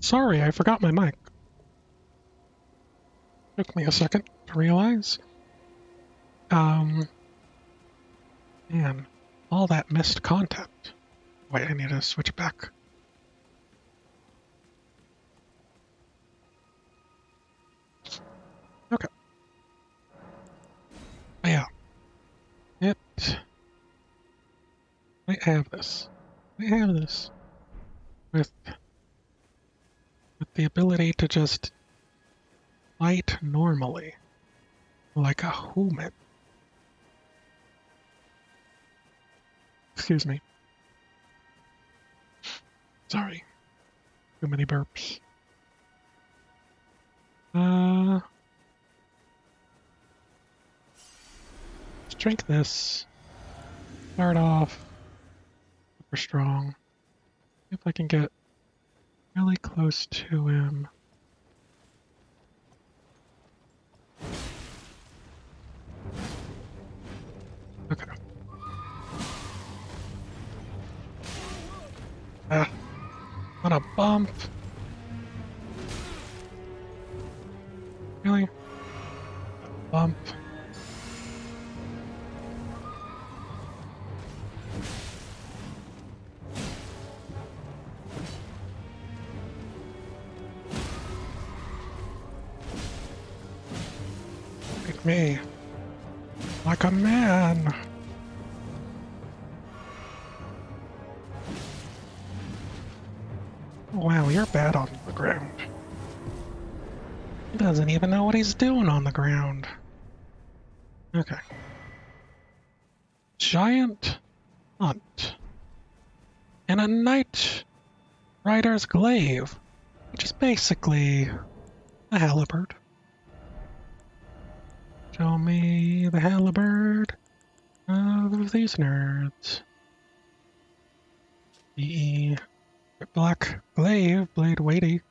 Sorry, I forgot my mic. Took me a second to realize. Um, man, all that missed content. Wait, I need to switch back. Okay. Oh, yeah. It. I have this. I have this. With the ability to just fight normally, like a human. Excuse me. Sorry. Too many burps. Uh, let's drink this. Start off super strong. See if I can get really close to him. Okay. Ah, on a bump. Really? Bump. Like me. Like a man. Wow, you're bad on the ground. He doesn't even know what he's doing on the ground. Okay. Giant hunt. And a knight rider's glaive, which is basically a halberd. Show me the halberd of these nerds. The black glaive, blade weighty.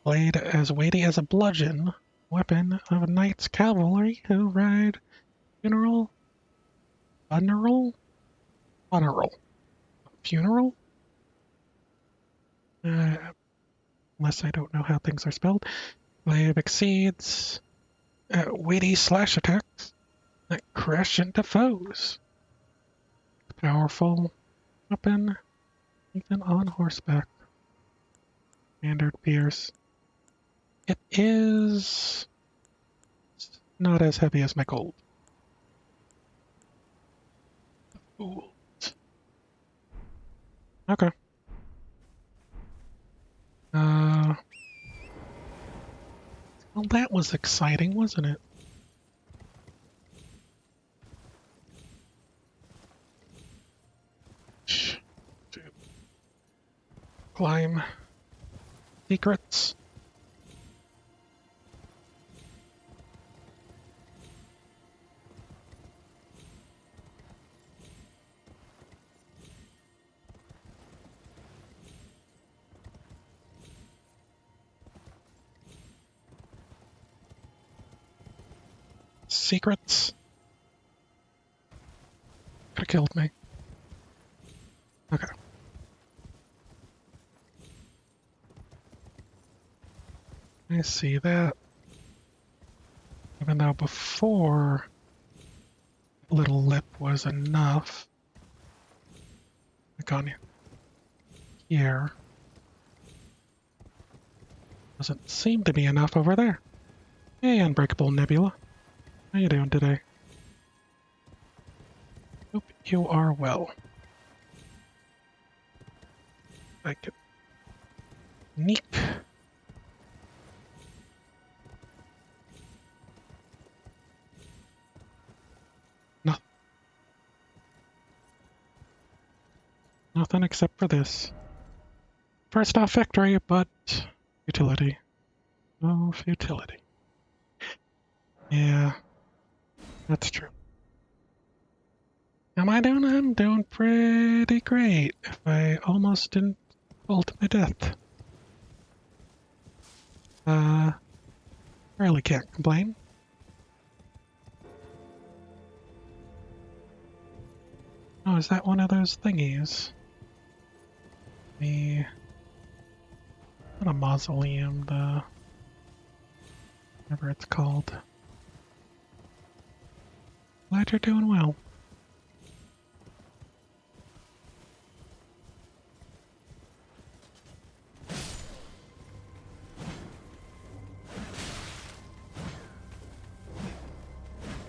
Blade as weighty as a bludgeon. Weapon of knights cavalry who ride funeral. Funeral? Funeral. Funeral? Unless I don't know how things are spelled. Glaive exceeds weighty slash attacks that crash into foes. Powerful weapon, even on horseback. Standard pierce. It is not as heavy as my gold. Ooh. Okay. Well, that was exciting, wasn't it? Climb. Secrets. Secrets. Could have killed me. Okay. I see that. Even though before little lip was enough. Click on here. Doesn't seem to be enough over there. Hey, Unbreakable Nebula. How you doing today? Hope you are well. I can sneak. No, nothing except for this. First off victory, but futility. No futility. Yeah, that's true. Am I doing? I'm doing pretty great. If I almost didn't fall to my death. Really can't complain. Oh, is that one of those thingies? The not a mausoleum, the whatever it's called. Glad you're doing well.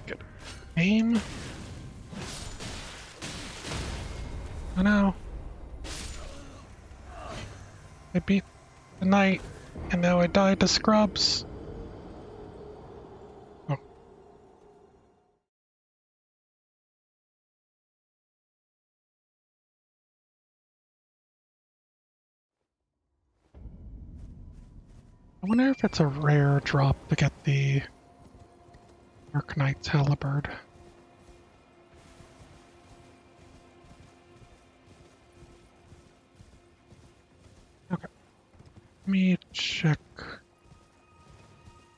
Good. Aim. Oh no. I beat the knight, and now I died to scrubs. Oh. I wonder if it's a rare drop to get the Dark Knight's Halberd. Okay. Let me check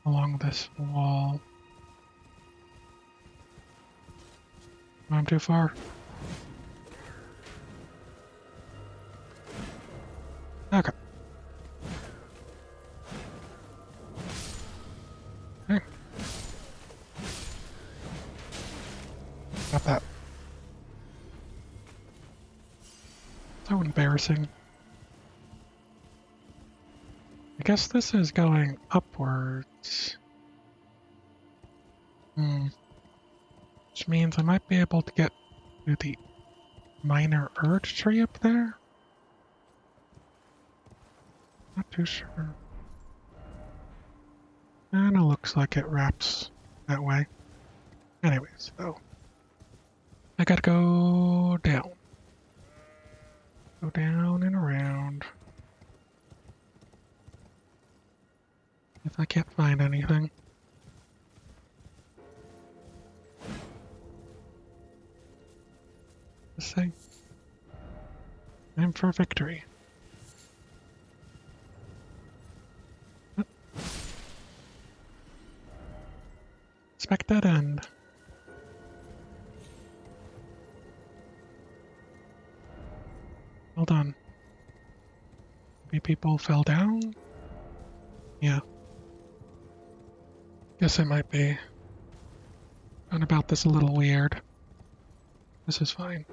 along this wall. I'm too far. Okay. Okay. Got that. So embarrassing. I guess this is going upwards. Which means I might be able to get to the minor urge tree up there? Not too sure. Kinda looks like it wraps that way. Anyways, though. I gotta go down. Go down and around. If I can't find anything. Just say, I'm for victory. Expect that end. Hold on. Maybe people fell down? Yeah. Guess it might be. Going about this a little weird. This is fine.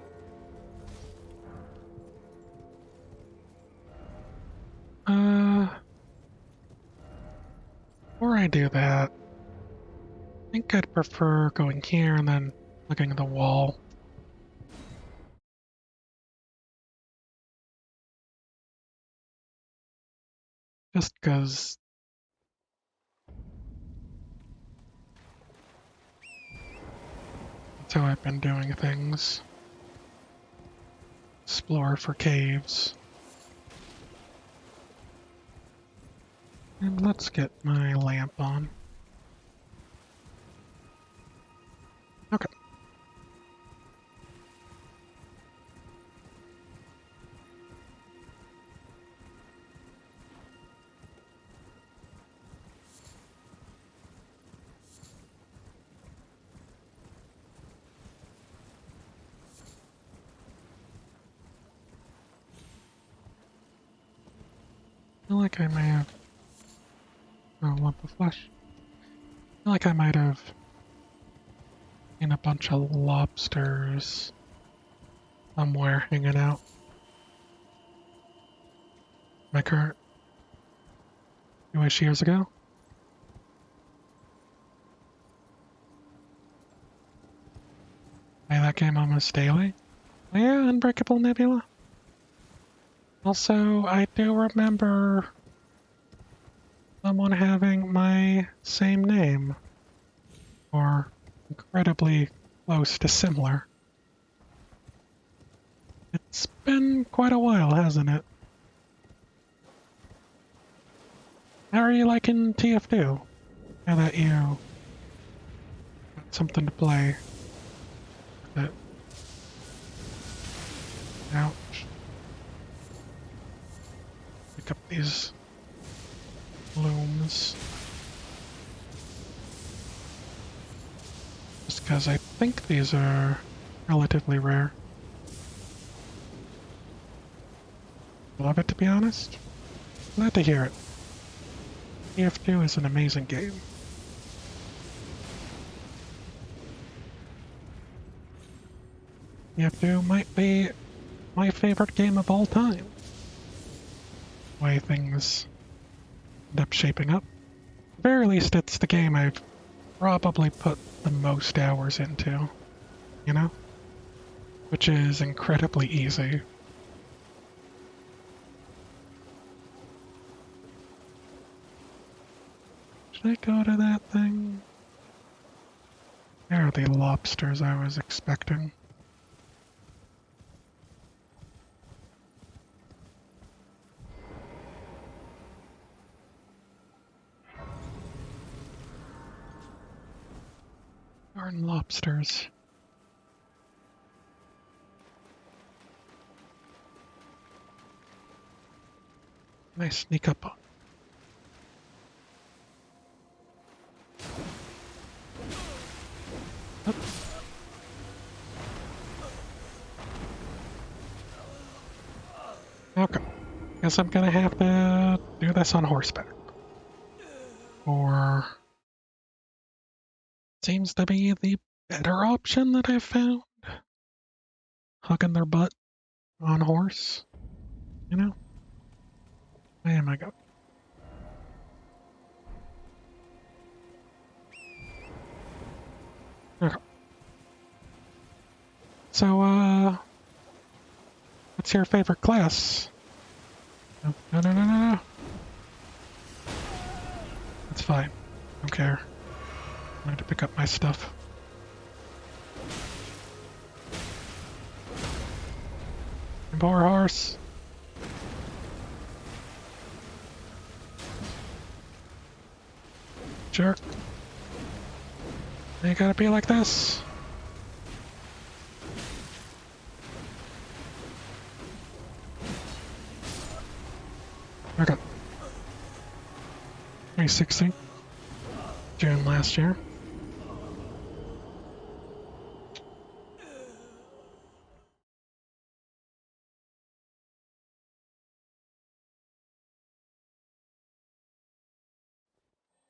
Before I do that, I think I'd prefer going here and then looking at the wall. Just because that's how I've been doing things. Explore for caves. And let's get my lamp on. Okay. I feel like I may have... Oh, lump of flesh. I feel like I might have seen a bunch of lobsters somewhere hanging out. My current 2-ish years ago. Play that game almost daily. Oh, yeah, Unbreakable Nebula. Also, I do remember someone having my same name. Or incredibly close to similar. It's been quite a while, hasn't it? How are you liking TF2? Now that you got something to play with it. Ouch. Pick up these blooms. Just because I think these are relatively rare. Love it, to be honest. Glad to hear it. TF2 is an amazing game. TF2 might be my favorite game of all time. The way things end up shaping up. At the very least, it's the game I've probably put the most hours into, you know? Which is incredibly easy. Should I go to that thing? There are the lobsters I was expecting. Darn lobsters. Can I sneak up on? Up. Okay. Guess I'm gonna have to do this on horseback. Or seems to be the better option that I've found. Hugging their butt on horse, you know? Where am I going? Okay. So, what's your favorite class? No, no, no, no, no, no. That's fine. Don't care. I'm going to pick up my stuff. Poor horse. Jerk. You gotta be like this. Okay. 360. June last year.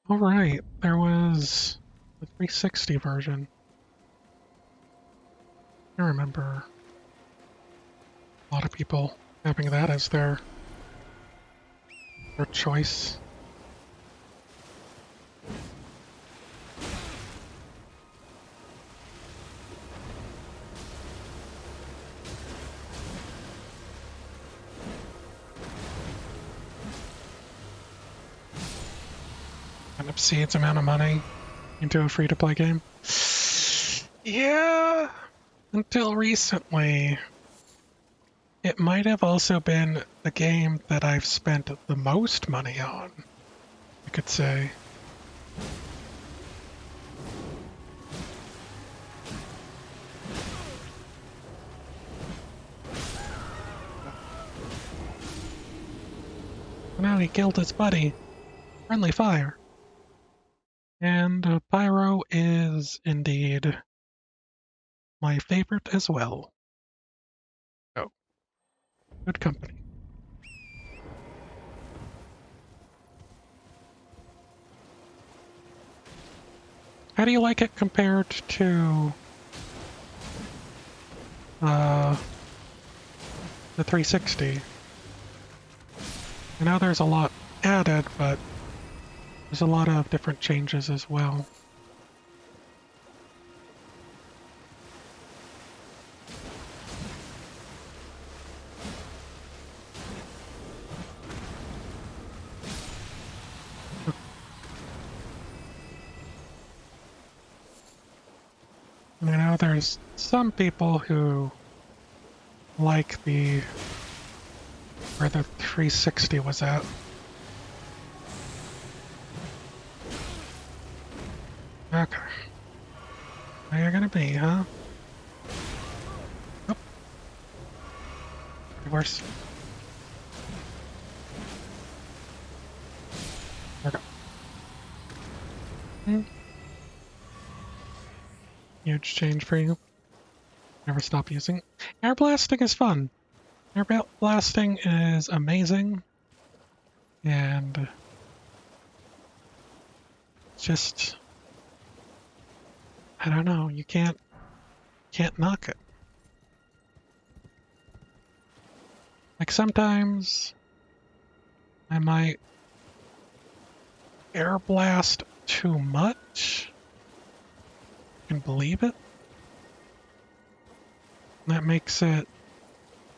Alright, there was the 360 version. I remember a lot of people having that as their choice. An obscene amount of money into a free-to-play game. Yeah, until recently. It might have also been the game that I've spent the most money on, I could say. Now he killed his buddy. Friendly fire. And Pyro is indeed my favorite as well. Oh, good company. How do you like it compared to the 360? I know there's a lot added, but there's a lot of different changes as well. You know, there's some people who like where the 360 was at. Okay. Where you're gonna be, huh? Oh. Worse. Okay. Huge change for you. Never stop using. Air blasting is fun. Air blasting is amazing, and it's just, I don't know, you can't knock it. Like sometimes I might air blast too much. I can believe it. That makes it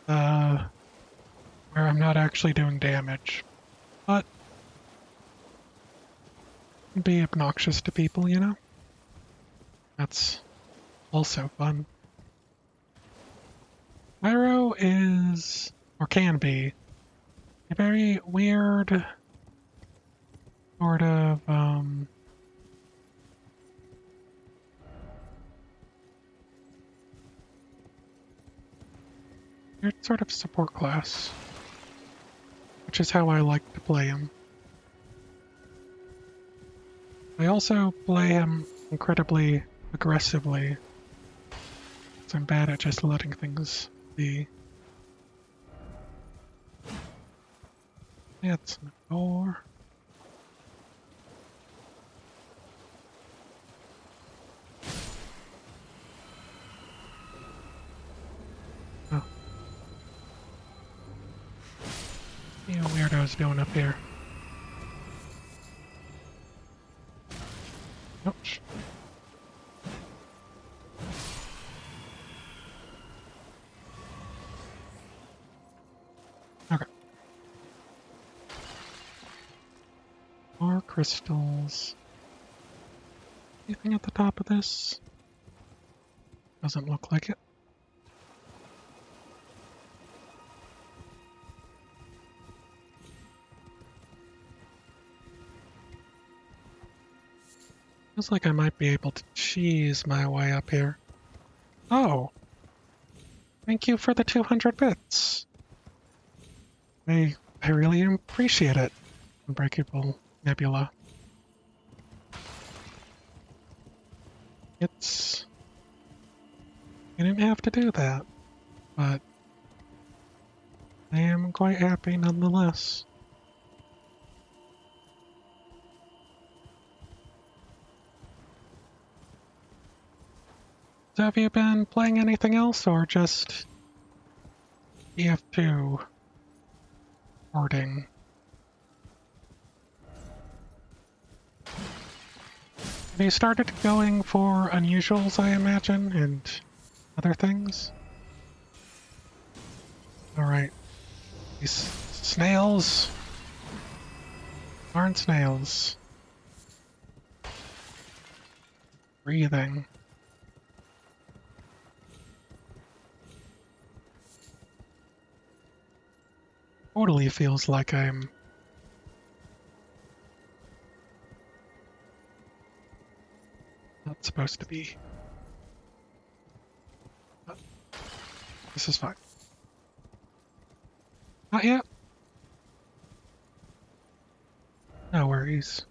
where I'm not actually doing damage. But it can be obnoxious to people, you know? That's also fun. Pyro is, or can be, a very weird sort of, weird sort of support class, which is how I like to play him. I also play him incredibly aggressively, so I'm bad at just letting things be. That's an door. Oh. What are you weirdos doing up here? Ouch. Okay. More crystals. Anything at the top of this? Doesn't look like it. Feels like I might be able to cheese my way up here. Oh! Thank you for the 200 bits! I really appreciate it. Unbreakable Nebula. It's... I didn't have to do that, but I am quite happy nonetheless. So have you been playing anything else, or just EF2 hoarding? Have you started going for unusuals, I imagine, and other things? Alright. These snails aren't snails. Breathing. Totally feels like I'm not supposed to be. But this is fine. Not yet. No worries.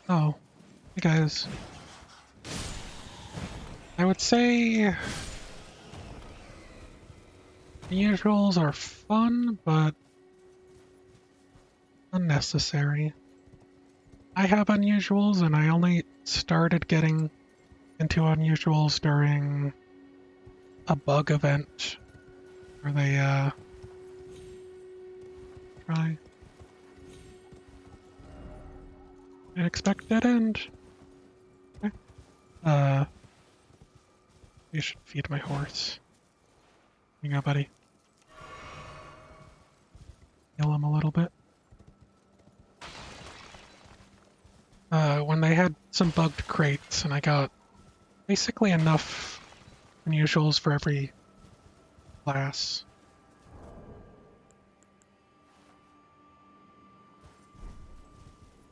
Oh, hey guys. I would say unusuals are fun, but unnecessary. I have unusuals, and I only started getting into unusuals during a bug event where they try an expected end. Okay. You should feed my horse. Here you go, buddy. Heal him a little bit. When they had some bugged crates, and I got basically enough unusuals for every class.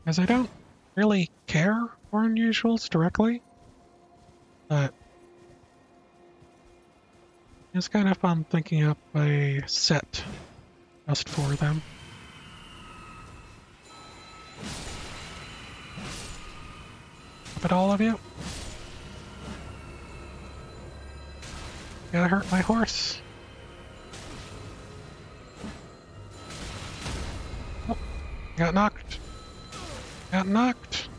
Because I don't really care for unusuals directly, but it's kind of fun thinking up a set just for them. But all of you? Gotta hurt my horse. Oh, got knocked. Got knocked.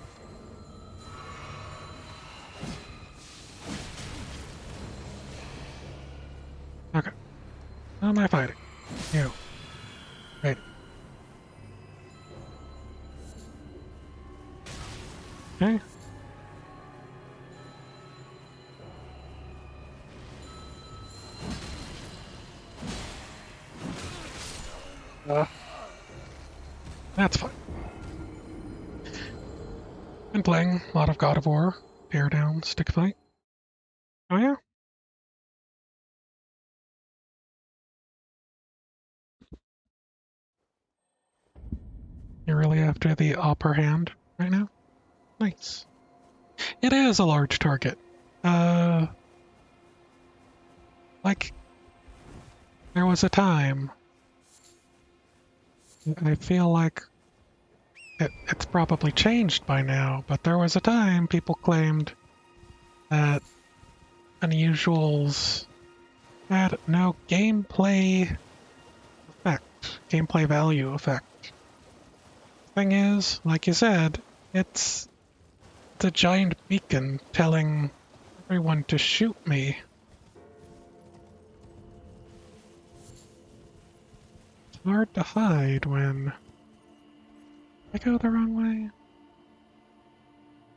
Okay. Who am I fighting? You. Right. Okay. That's fine. Been playing a lot of God of War, tear down, stick fight. Oh yeah? You're really after the upper hand right now? Nice. It is a large target. Uh, like, there was a time, I feel like it's probably changed by now, but there was a time people claimed that unusuals had no gameplay value effect. Thing is, like you said, it's a giant beacon telling everyone to shoot me. It's hard to hide when I go the wrong way.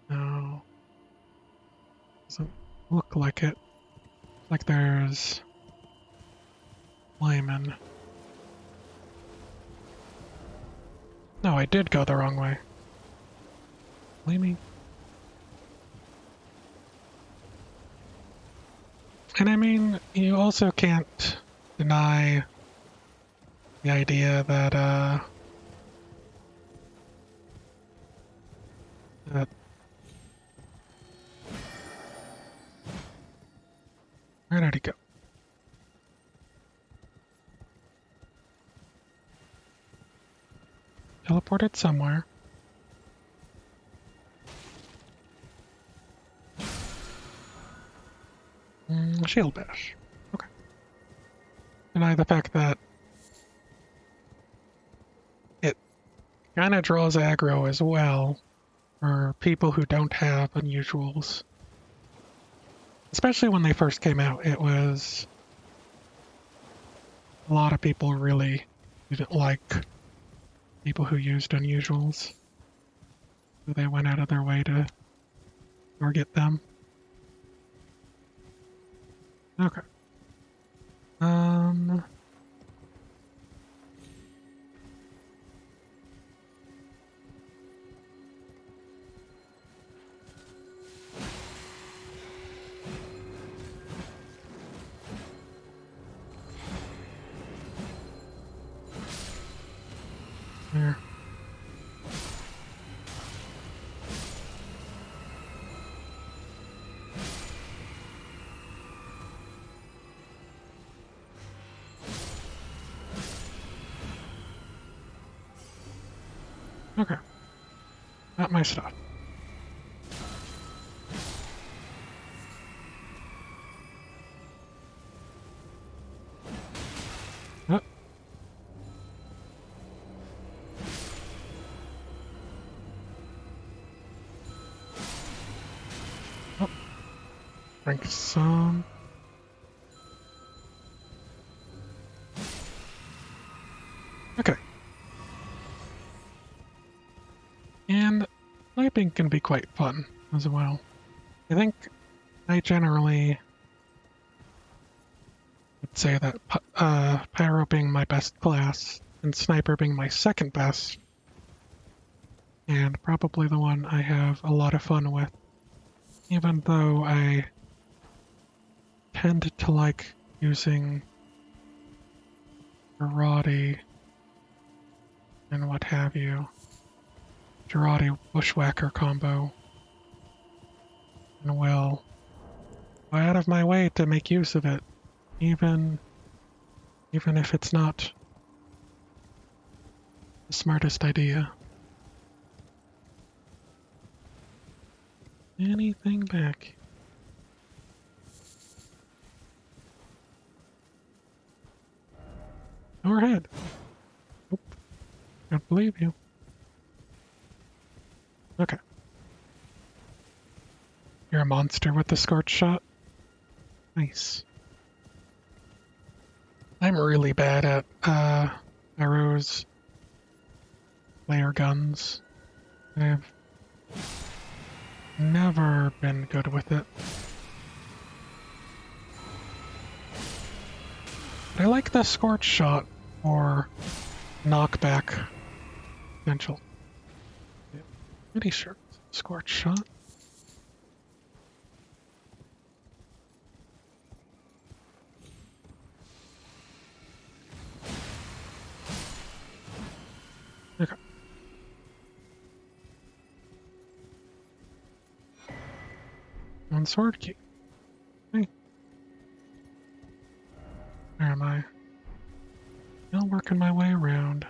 No, doesn't look like it. Like there's Lyman. No, I did go the wrong way. Believe me. And I mean, you also can't deny the idea that that where did he go? Teleported somewhere. Shield bash. Okay. Deny the fact that it kind of draws aggro as well for people who don't have unusuals. Especially when they first came out, it was a lot of people really didn't like people who used unusuals. So they went out of their way to target them. Okay. Um. There. Okay. Not my stuff. Oh, oh. Drink some. Okay. And sniping can be quite fun as well. I think I generally would say that Pyro being my best class and Sniper being my second best, and probably the one I have a lot of fun with, even though I tend to like using karate and what have you. Karate bushwhacker combo. And will go out of my way to make use of it, even if it's not the smartest idea. Anything back? Go ahead. Oop, don't believe you. Okay. You're a monster with the scorch shot? Nice. I'm really bad at, arrows, layer guns. I've never been good with it. But I like the scorch shot or knockback potential. Yeah, pretty sure it's a scorch shot. Okay. One sword key. Hey, where am I? Still working my way around.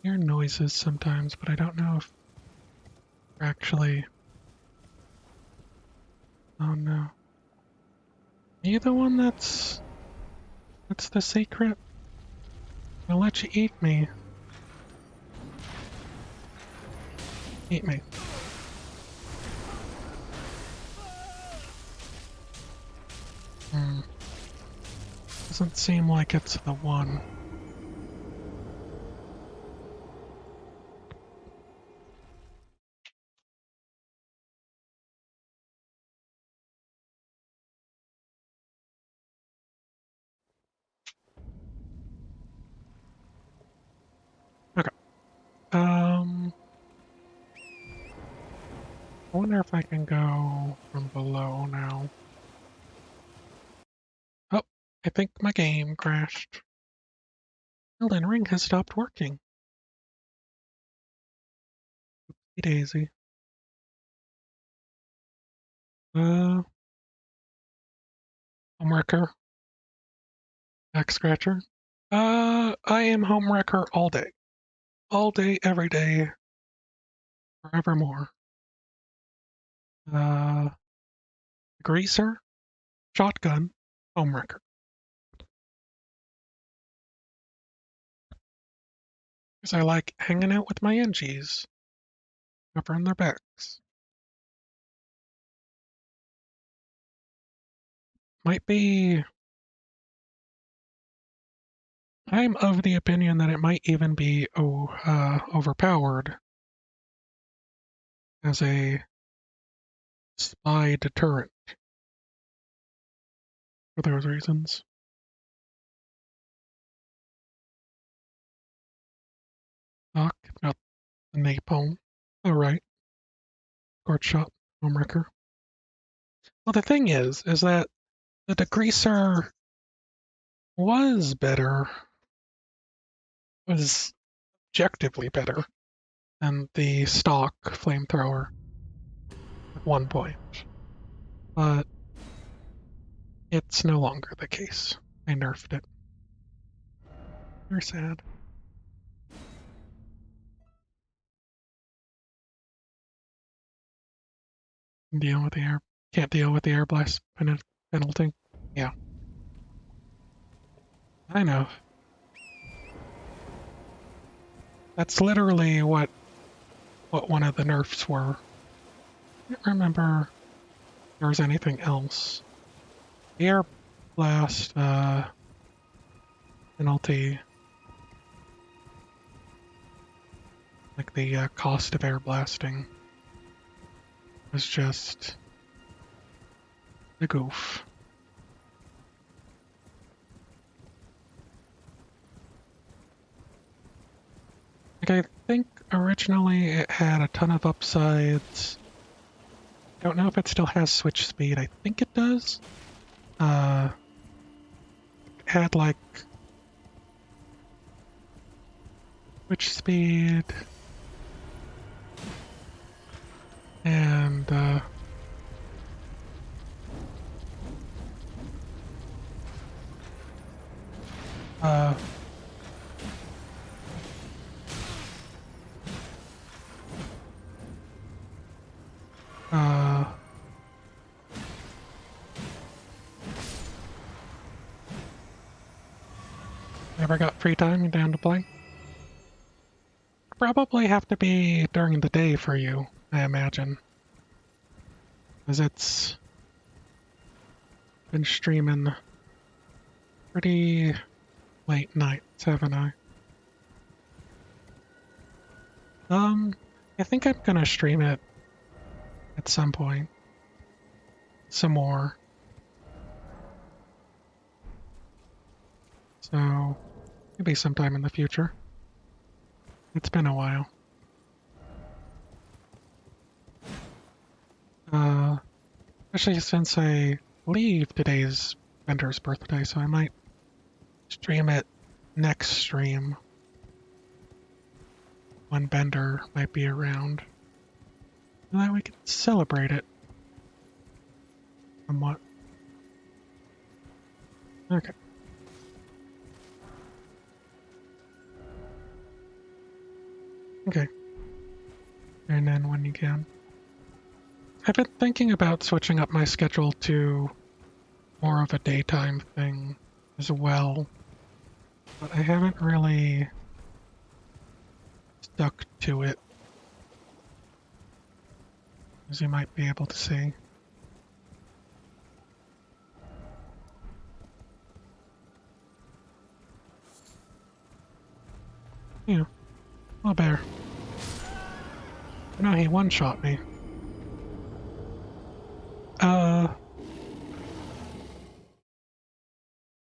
Hear noises sometimes, but I don't know if they're actually. Oh no. Are you the one that's the secret? I'll let you eat me. Eat me. Hmm. Doesn't seem like it's the one. Okay. I wonder if I can go from below now. Oh, I think my game crashed. Elden Ring has stopped working. Hey, Daisy. Uh, Homewrecker. Back scratcher. I am Homewrecker all day. All day, every day, forevermore. Uh, Greaser, Shotgun, Homewrecker. Because I like hanging out with my NGs, covering their backs. Might be. I'm of the opinion that it might even be overpowered as a spy deterrent for those reasons. Talk about the napalm. Alright, Scorch Shot, Homewrecker. Well, the thing is that the degreaser was better, was objectively better than the stock flamethrower at one point, but it's no longer the case. I nerfed it. You're sad. Deal with the air. Can't deal with the air blast penalty. Yeah, I know. That's literally what one of the nerfs were. I don't remember if there was anything else. The air blast penalty, like the cost of air blasting, was just a goof. Like I think originally it had a ton of upsides. Don't know if it still has switch speed. I think it does. It had like switch speed and uh, whenever I got free time, you're down to play? Probably have to be during the day for you, I imagine. Because it's been streaming pretty late nights, haven't I? Um, I think I'm gonna stream it at some point. Some more. So, maybe sometime in the future. It's been a while. Uh, Especially since I believe today's Bender's birthday, so I might stream it next stream when Bender might be around. And then we can celebrate it somewhat. Okay. Okay. And then when you can. I've been thinking about switching up my schedule to more of a daytime thing as well, but I haven't really stuck to it, as you might be able to see. Yeah, a bear. No, he one-shot me. Uh,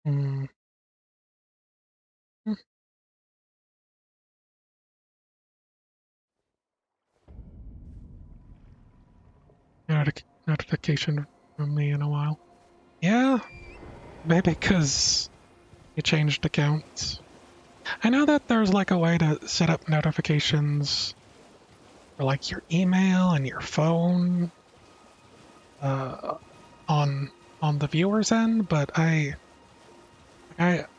hmm. hmm, Notification from me in a while. Yeah, maybe because you changed accounts. I know that there's like a way to set up notifications for like your email and your phone uh, on the viewer's end, but I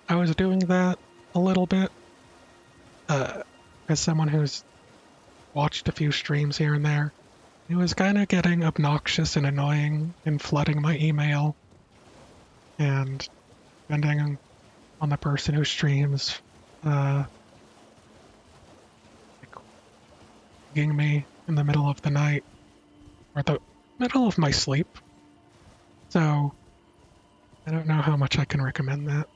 was doing that a little bit as someone who's watched a few streams here and there. It was kind of getting obnoxious and annoying and flooding my email, and depending on the person who streams, like pinging me in the middle of the night or the middle of my sleep. So I don't know how much I can recommend that.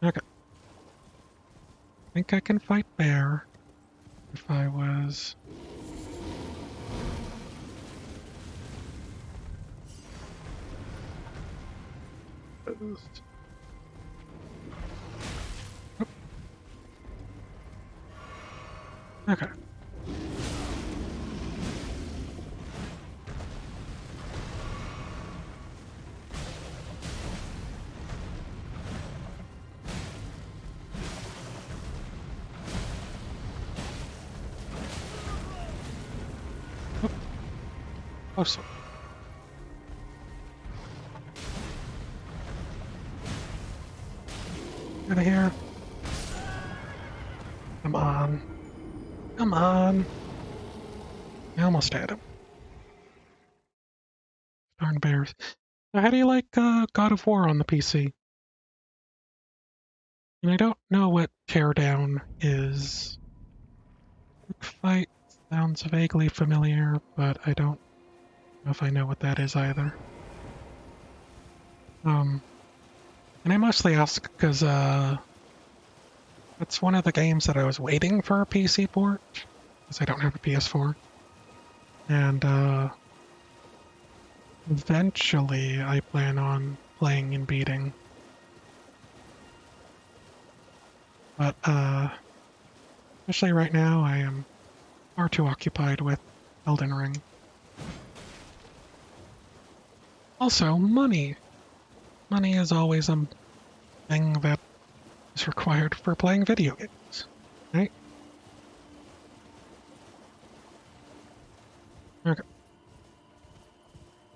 Okay, I think I can fight bear if I was. Okay. Oh, so out of here. Come on. Come on. I almost had him. Darn bears. So how do you like God of War on the PC? And I don't know what Teardown is. Quick Fight sounds vaguely familiar, but I don't know if I know what that is either. Um, and I mostly ask because it's one of the games that I was waiting for a PC port, because I don't have a PS4. And eventually I plan on playing and beating. But especially right now, I am far too occupied with Elden Ring. Also, money. Money is always a thing that is required for playing video games, right? Okay.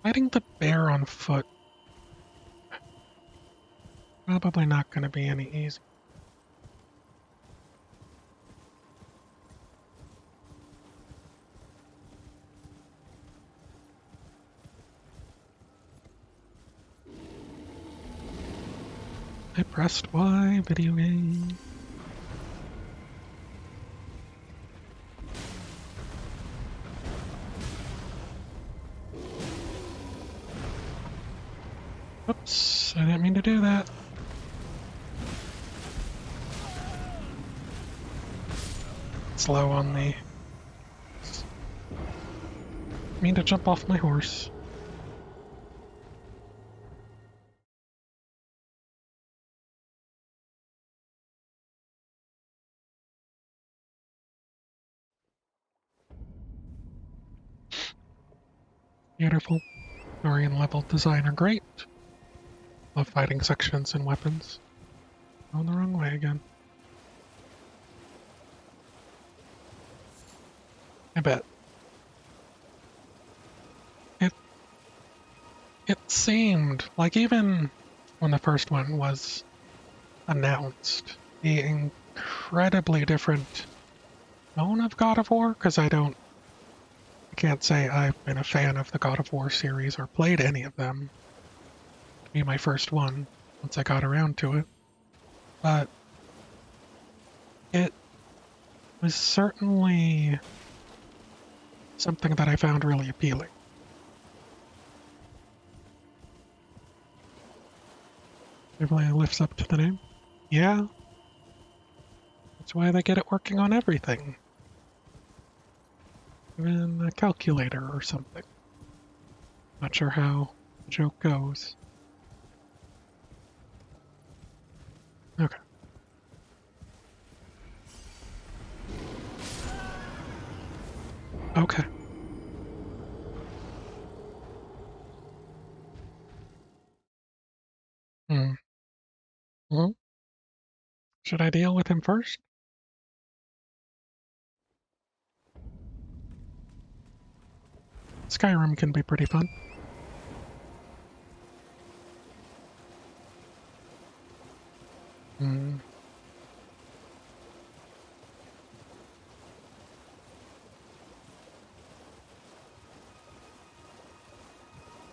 Fighting the bear on foot, probably not going to be any easy. I pressed Y, video game. Oops, I didn't mean to do that. Slow on the... mean to jump off my horse. Beautiful. Story and level design are great. Love fighting sections and weapons. Going the wrong way again. I bet. It it seemed like even when the first one was announced, the incredibly different tone of God of War, because I can't say I've been a fan of the God of War series or played any of them. To be my first one once I got around to it. But it was certainly something that I found really appealing. It really lives up to the name. Yeah, that's why they get it working on everything. Even a calculator or something. Not sure how the joke goes. Okay. Okay. Hmm. Well, should I deal with him first? Skyrim can be pretty fun. Hmm.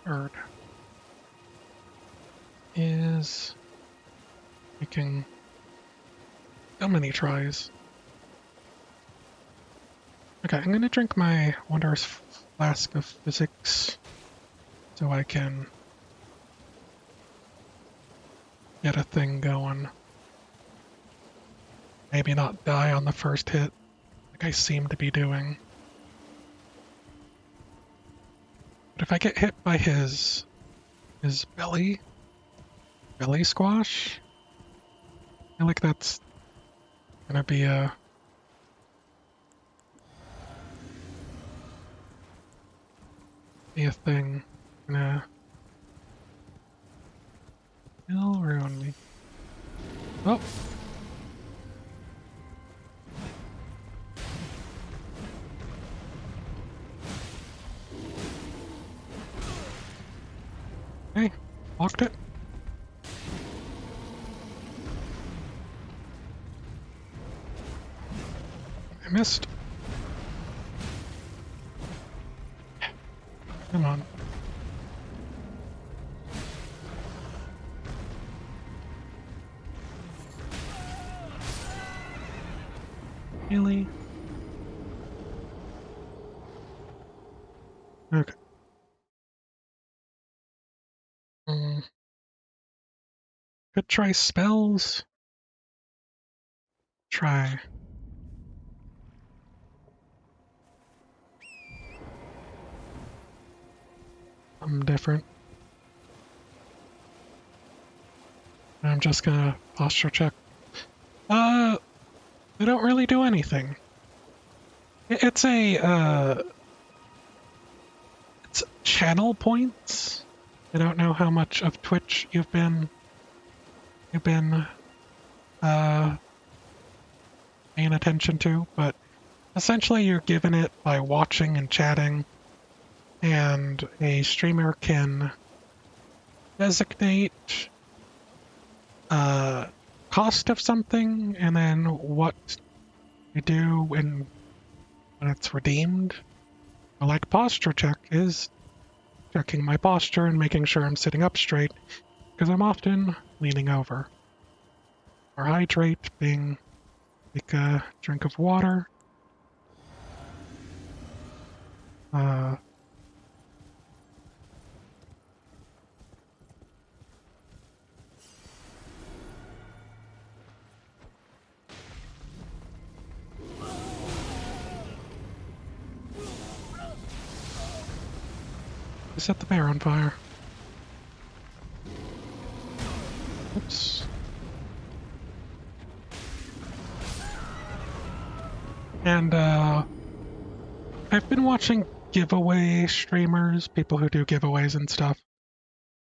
Bird is making so many tries. Okay, I'm gonna drink my wondrous flask of physics so I can get a thing going. Maybe not die on the first hit, like I seem to be doing. But if I get hit by his belly squash, I feel like that's gonna be a thing. Gonna It'll ruin me. Oh, hey, blocked it. I missed. Come on. Really? Okay. Mm, could try spells. Try. Something different. I'm just gonna posture check. They don't really do anything. It's it's channel points. I don't know how much of Twitch you've been uh paying attention to, but essentially you're given it by watching and chatting, and a streamer can designate uh cost of something and then what you do when it's redeemed. Like posture check is checking my posture and making sure I'm sitting up straight, because I'm often leaning over. or hydrate, being take a drink of water. Uh, set the bear on fire. Oops. And I've been watching giveaway streamers, people who do giveaways and stuff,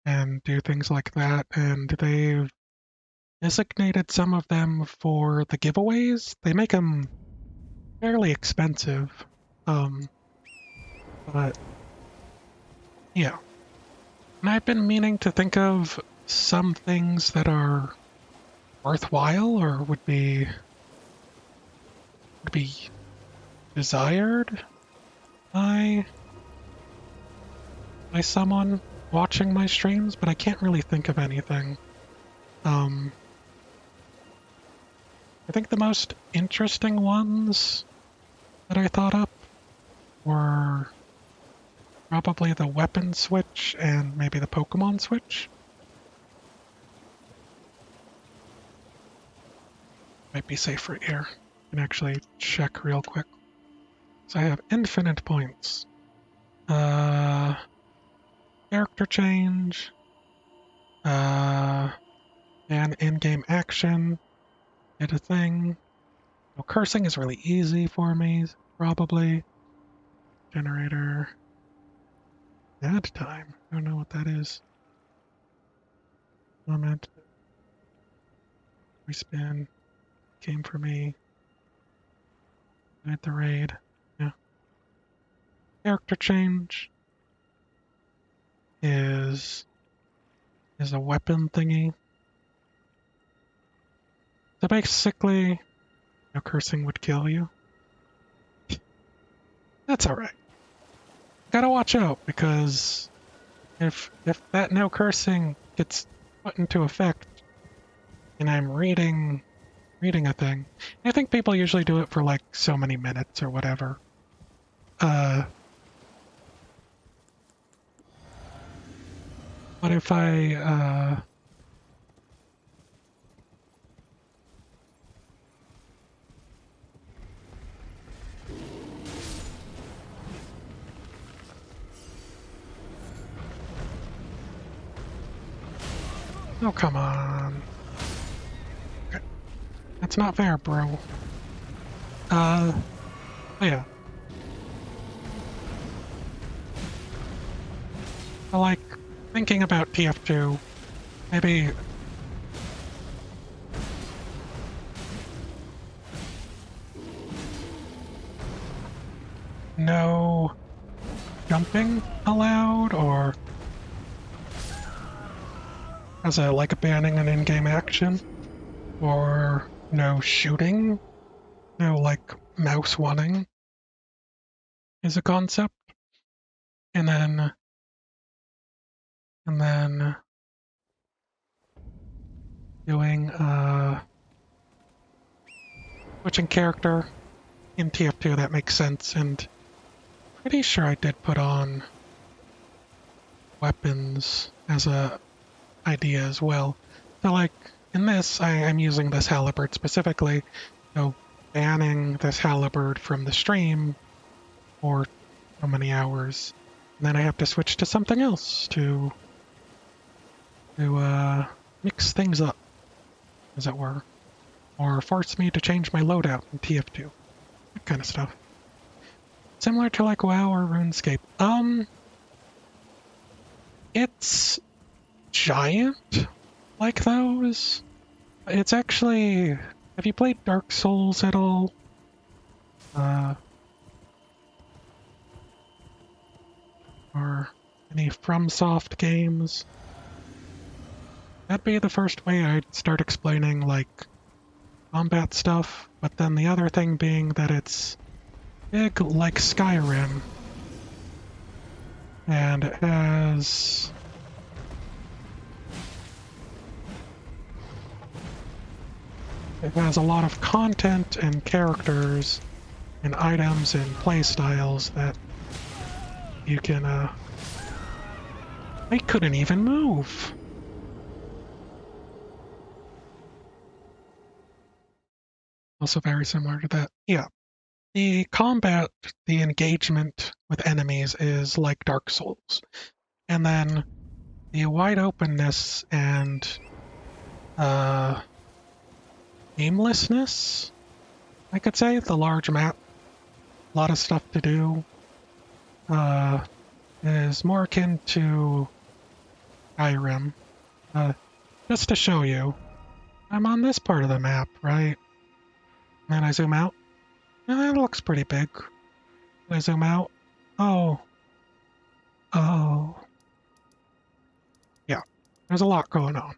and do things like that, and they've designated some of them for the giveaways. They make them fairly expensive. Um, but yeah. And I've been meaning to think of some things that are worthwhile or would be desired by someone watching my streams, but I can't really think of anything. Um, I think the most interesting ones that I thought up were probably the weapon switch and maybe the Pokemon switch. Might be safer here. I can actually check real quick. So I have infinite points. Character change. And in-game action. Did a thing. Well, cursing is really easy for me, probably. Generator. Add time. I don't know what that is. Moment. Respin. Came for me. At the raid. Yeah. Character change is a weapon thingy. So basically, no cursing would kill you. That's alright. Gotta watch out, because if that no cursing gets put into effect and I'm reading a thing, I think people usually do it for like so many minutes or whatever. What if I oh, come on. Okay. That's not fair, bro. Oh yeah. I like thinking about TF2. Maybe no jumping allowed, or as a like banning an in-game action, or no shooting, no like mouse wanting is a concept, and then doing switching character in TF2 that makes sense, and pretty sure I did put on weapons as a idea as well. So like in this, I'm using this halberd specifically, so banning this halberd from the stream for so many hours, and then I have to switch to something else to mix things up, as it were, or force me to change my loadout in TF2, that kind of stuff. Similar to like WoW or RuneScape. It's giant like those. It's actually. Have you played Dark Souls at all? Or any FromSoft games? That'd be the first way I'd start explaining like combat stuff, but then the other thing being that it's big like Skyrim, and it has It has a lot of content and characters and items and play styles that you can, I couldn't even move. Also very similar to that. Yeah. The combat, the engagement with enemies is like Dark Souls. And then the wide openness and uh, aimlessness, I could say, the large map, a lot of stuff to do, uh, is more akin to Skyrim. Uh, just to show you, I'm on this part of the map, right? And then I zoom out. It looks pretty big. I zoom out. Oh, oh. Yeah, there's a lot going on.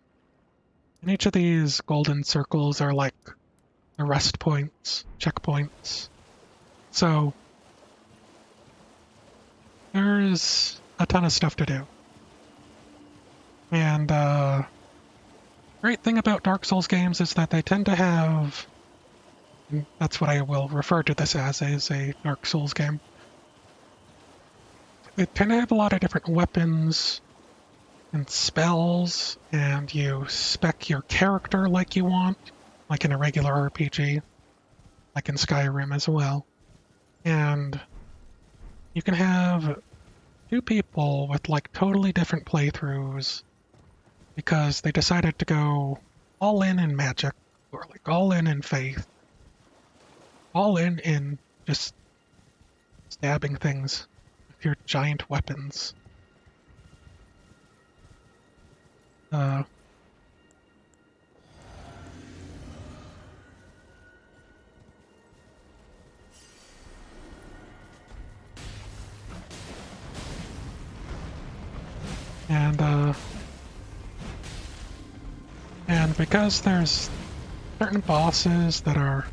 And each of these golden circles are like the rest points, checkpoints. So there's a ton of stuff to do. And great thing about Dark Souls games is that they tend to have, and that's what I will refer to this as, is a Dark Souls game. They tend to have a lot of different weapons and spells, and you spec your character like you want, like in a regular RPG, like in Skyrim as well. And you can have two people with like totally different playthroughs because they decided to go all in magic, or like all in faith, all in just stabbing things with your giant weapons. Uh, and uh, and because there's certain bosses that are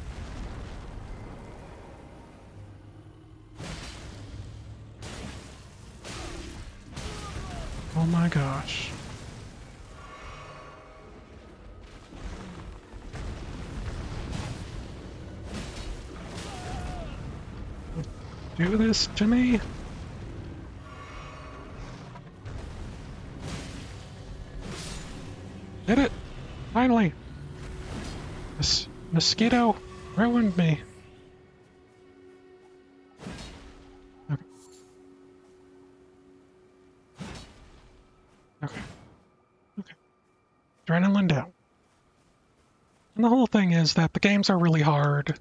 oh my gosh. Do this to me? Did it! Finally! This mosquito ruined me. Okay. Okay. Okay. Adrenaline down. And the whole thing is that the games are really hard,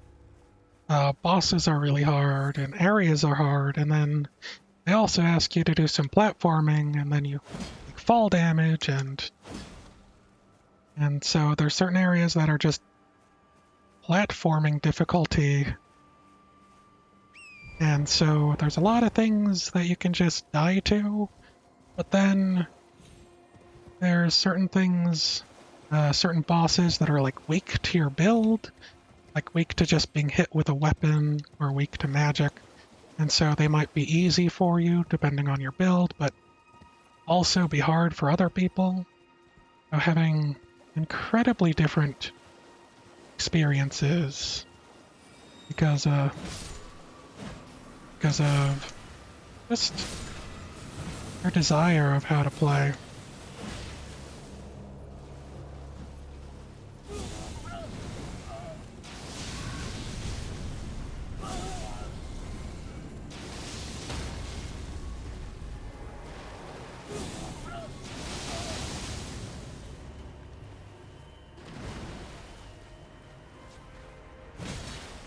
bosses are really hard, and areas are hard, and then they also ask you to do some platforming, and then you take fall damage, and so there's certain areas that are just platforming difficulty, and so there's a lot of things that you can just die to, but then there's certain things, certain bosses that are like weak to your build, like weak to just being hit with a weapon or weak to magic, and so they might be easy for you depending on your build, but also be hard for other people. So having incredibly different experiences because of just your desire of how to play.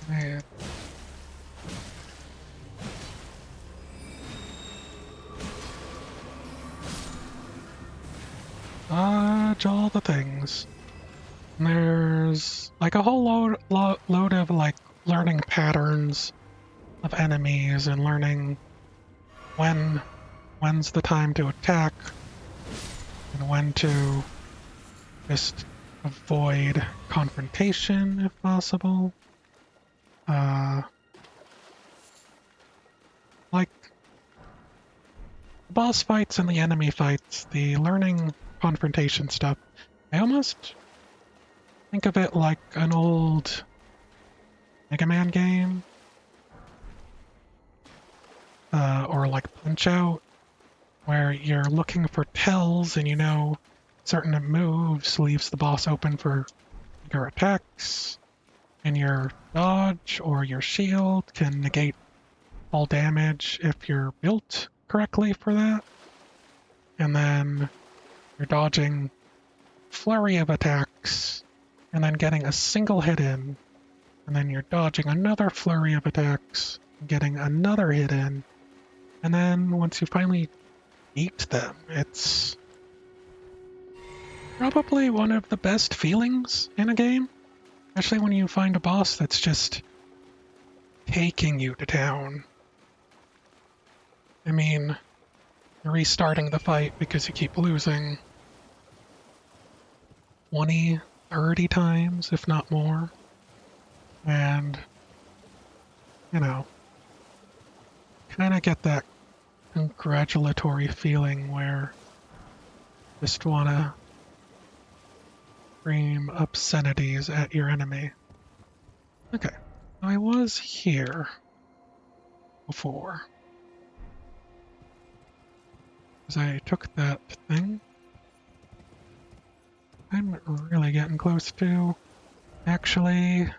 Man. Dodge all the things. And there's like a whole load of like learning patterns of enemies and learning when's the time to attack and when to just avoid confrontation if possible. Uh, like the boss fights and the enemy fights, the learning confrontation stuff. I almost Think of it like an old Mega Man game, or like Punch-Out, where you're looking for tells and you know certain moves leaves the boss open for your attacks, and your dodge or your shield can negate all damage if you're built correctly for that. And then you're dodging flurry of attacks and then getting a single hit in, and then you're dodging another flurry of attacks and getting another hit in. And then once you finally beat them, it's probably one of the best feelings in a game, especially when you find a boss that's just taking you to town. I mean, you're restarting the fight because you keep losing 20, 30 times, if not more. And, you know, kind of get that congratulatory feeling where you just want to scream obscenities at your enemy. Okay, I was here before. Because I took that thing. I'm really getting close to actually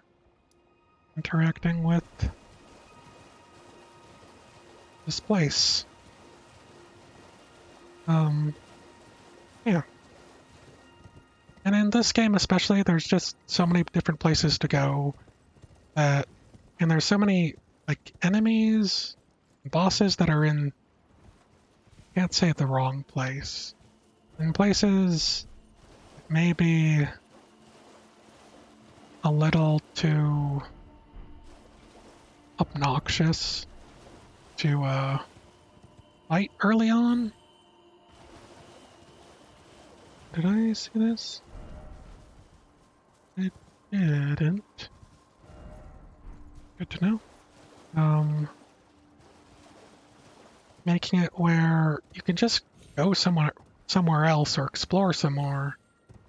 interacting with this place. Um, yeah. And in this game especially, there's just so many different places to go that, and there's so many, like, enemies, bosses that are in, can't say the wrong place. In places maybe a little too obnoxious to fight early on. Did I see this? I didn't. Good to know. Making it where you can just go somewhere else or explore some more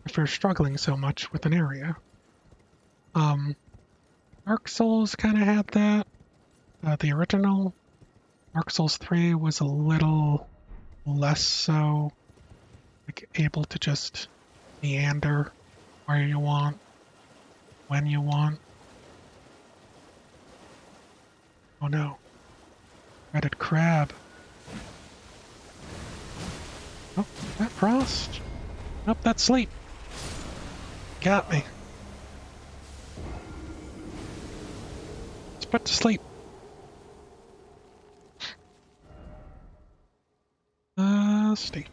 if you're struggling so much with an area. Dark Souls kind of had that. The original Dark Souls 3 was a little less so, like, able to just meander where you want, when you want. Oh no, dreaded crab. Oh, that frost? Nope, that's sleep. Got me. Let's put to sleep. Steak.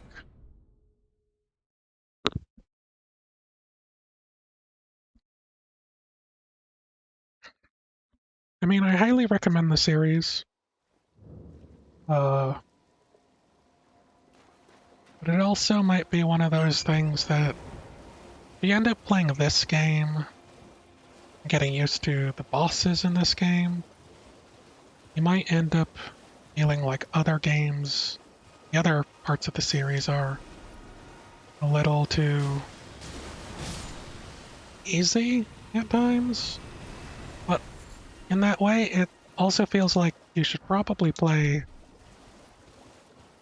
I mean, I highly recommend the series. But it also might be one of those things that if you end up playing this game, getting used to the bosses in this game, you might end up feeling like other games, the other parts of the series are a little too easy at times. But in that way, it also feels like you should probably play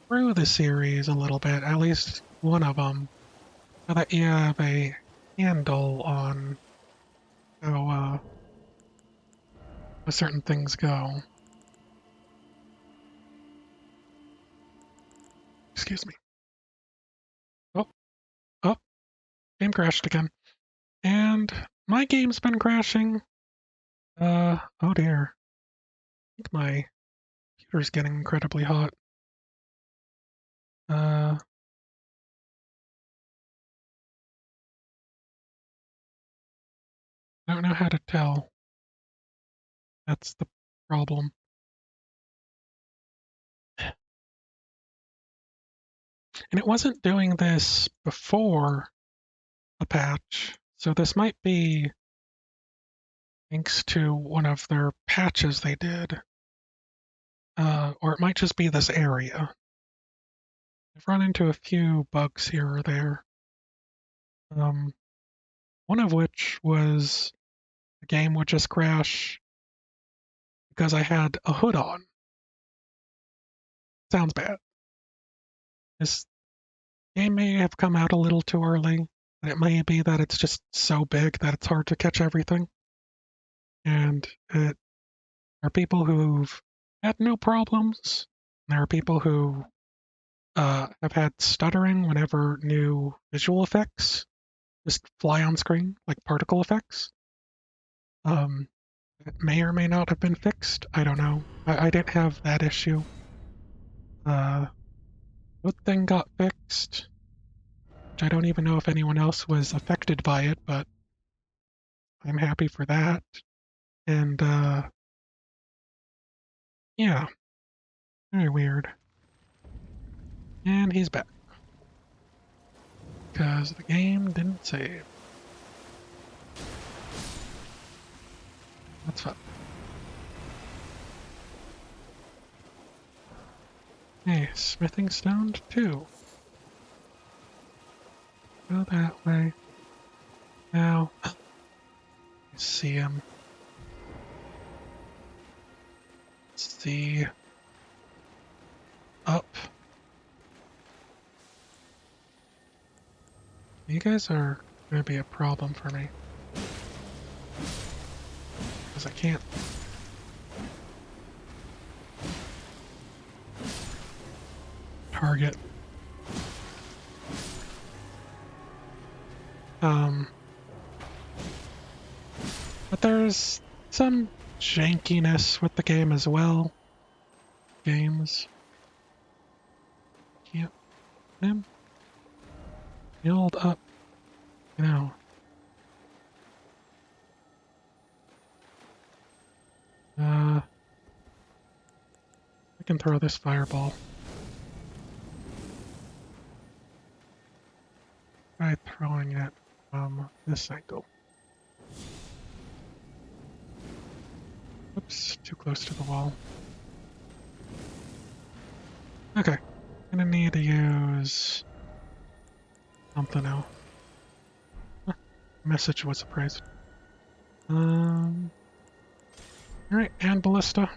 through the series a little bit, at least one of them, so that you have a handle on how certain things go. Excuse me. Oh, oh, game crashed again. And my game's been crashing. Oh dear. I think my computer's getting incredibly hot. I don't know how to tell. That's the problem. And it wasn't doing this before the patch, so this might be thanks to one of their patches they did. Or it might just be this area. I've run into a few bugs here or there. Um, One of which was the game would just crash because I had a hood on. Sounds bad. This game may have come out a little too early. It may be that it's just so big that it's hard to catch everything. And it are people who've had no problems. There are people who have had stuttering whenever new visual effects just fly on screen, like particle effects. Um, it may or may not have been fixed. I don't know. I didn't have that issue. Uh, good thing got fixed, which I don't even know if anyone else was affected by it, but I'm happy for that. And yeah, very weird. And he's back because the game didn't save. That's fun. Hey, smithing stone too. Go that way. Now, I see him. See up. You guys are gonna be a problem for me. Because I can't. Target. But there's some jankiness with the game as well. Games. Can't. Him. Build up. You know. I can throw this fireball. Try throwing it from this angle. Oops, too close to the wall. Okay, gonna need to use something else. Huh, message was surprised. Alright, and ballista.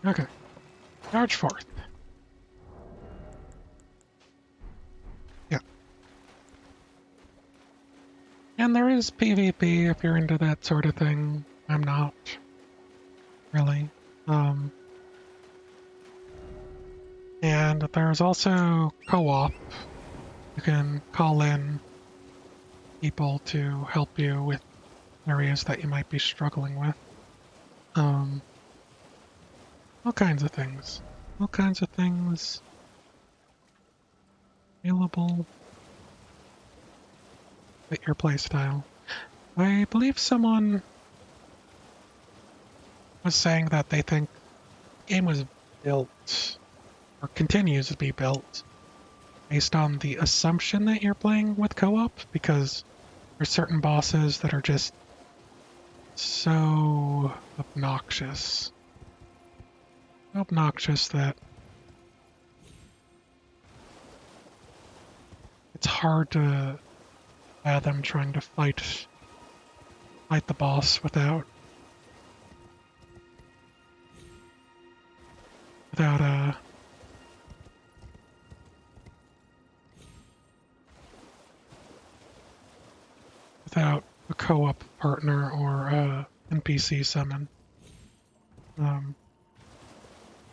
Okay, charge forth. Yeah. And there is PvP if you're into that sort of thing. I'm not. Really. And there's also co-op. You can call in people to help you with areas that you might be struggling with. Um, all kinds of things. All kinds of things available at your playstyle. I believe someone was saying that they think the game was built, or continues to be built, based on the assumption that you're playing with co-op, because there's certain bosses that are just so obnoxious. Obnoxious that it's hard to fathom trying to fight the boss without without a co-op partner or NPC summon.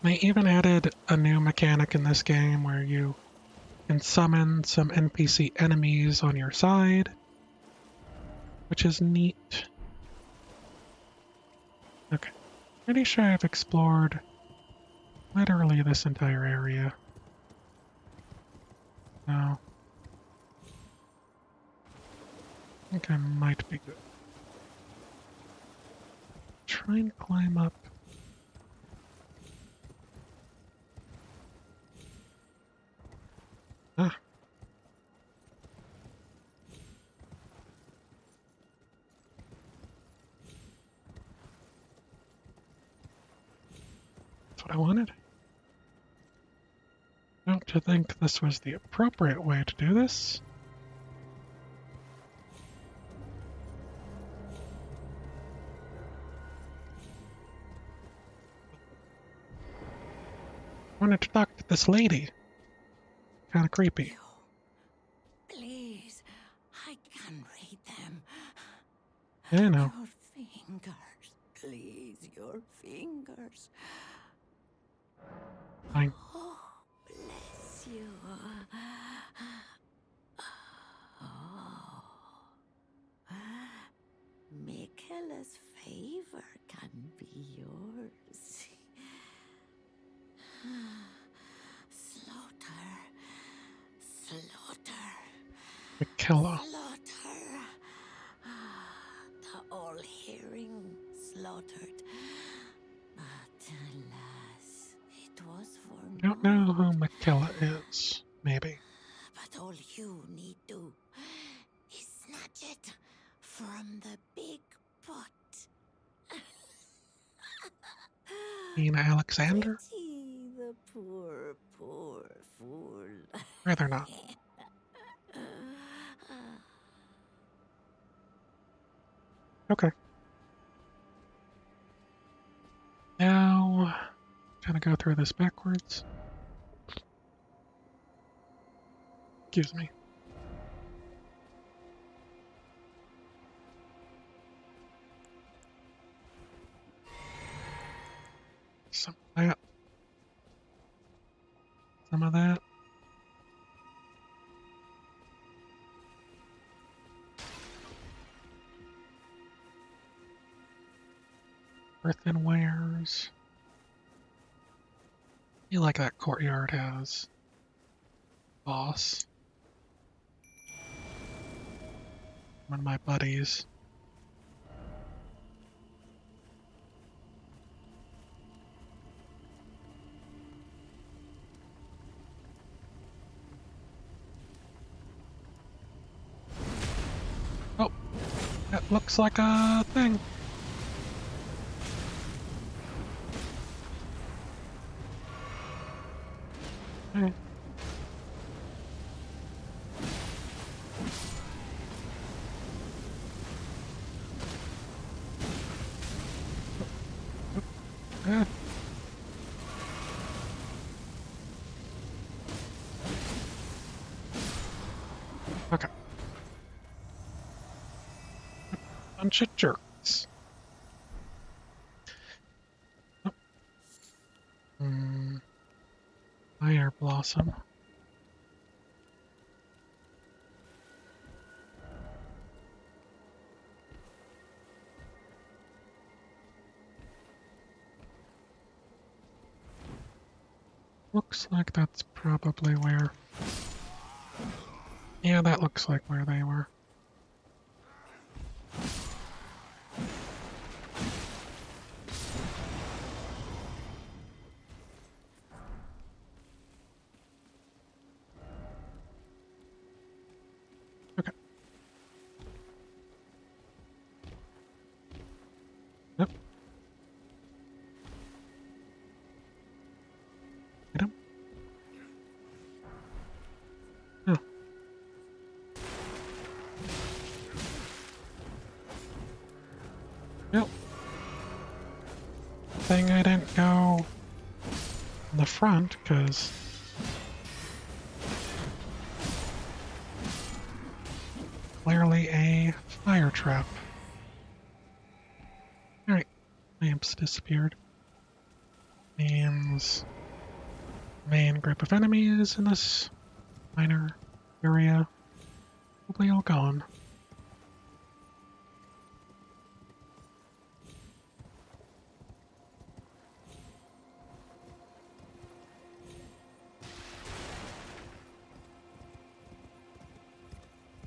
They even added a new mechanic in this game where you can summon some NPC enemies on your side, which is neat. Okay, pretty sure I've explored literally this entire area. No. I think I might be good. Try and climb up. what I wanted. Don't you think this was the appropriate way to do this? I wanted to talk to this lady. Kind of creepy. Please, I can read them. I know. Your fingers, please, your fingers. Fine. Oh, bless you. Oh, Michaela's favor can be yours. Slaughter, slaughter, McKella. slaughter. The all-hearing slaughtered. But alas, it was for Don't know who naught. McKella is. Maybe. But all you need do is snatch it from the big pot. Nina Alexander? Pity the poor, poor fool. Rather not. Okay. Now, gonna go through this backwards. Excuse me. Some of that. Some of that. Earthenwares. I feel like that courtyard has boss. One of my buddies. Oh, that looks like a thing. Okay. Ah, okay. Bunch of jerks. Oh. Fire Blossom. Looks like that's probably where... Yeah, that looks like where they were. Okay. Yep. Hit him. Oh. Yep. Thing I didn't go in the front, because clearly a fire trap. Alright, lamps disappeared. Means main group of enemies in this minor area probably all gone.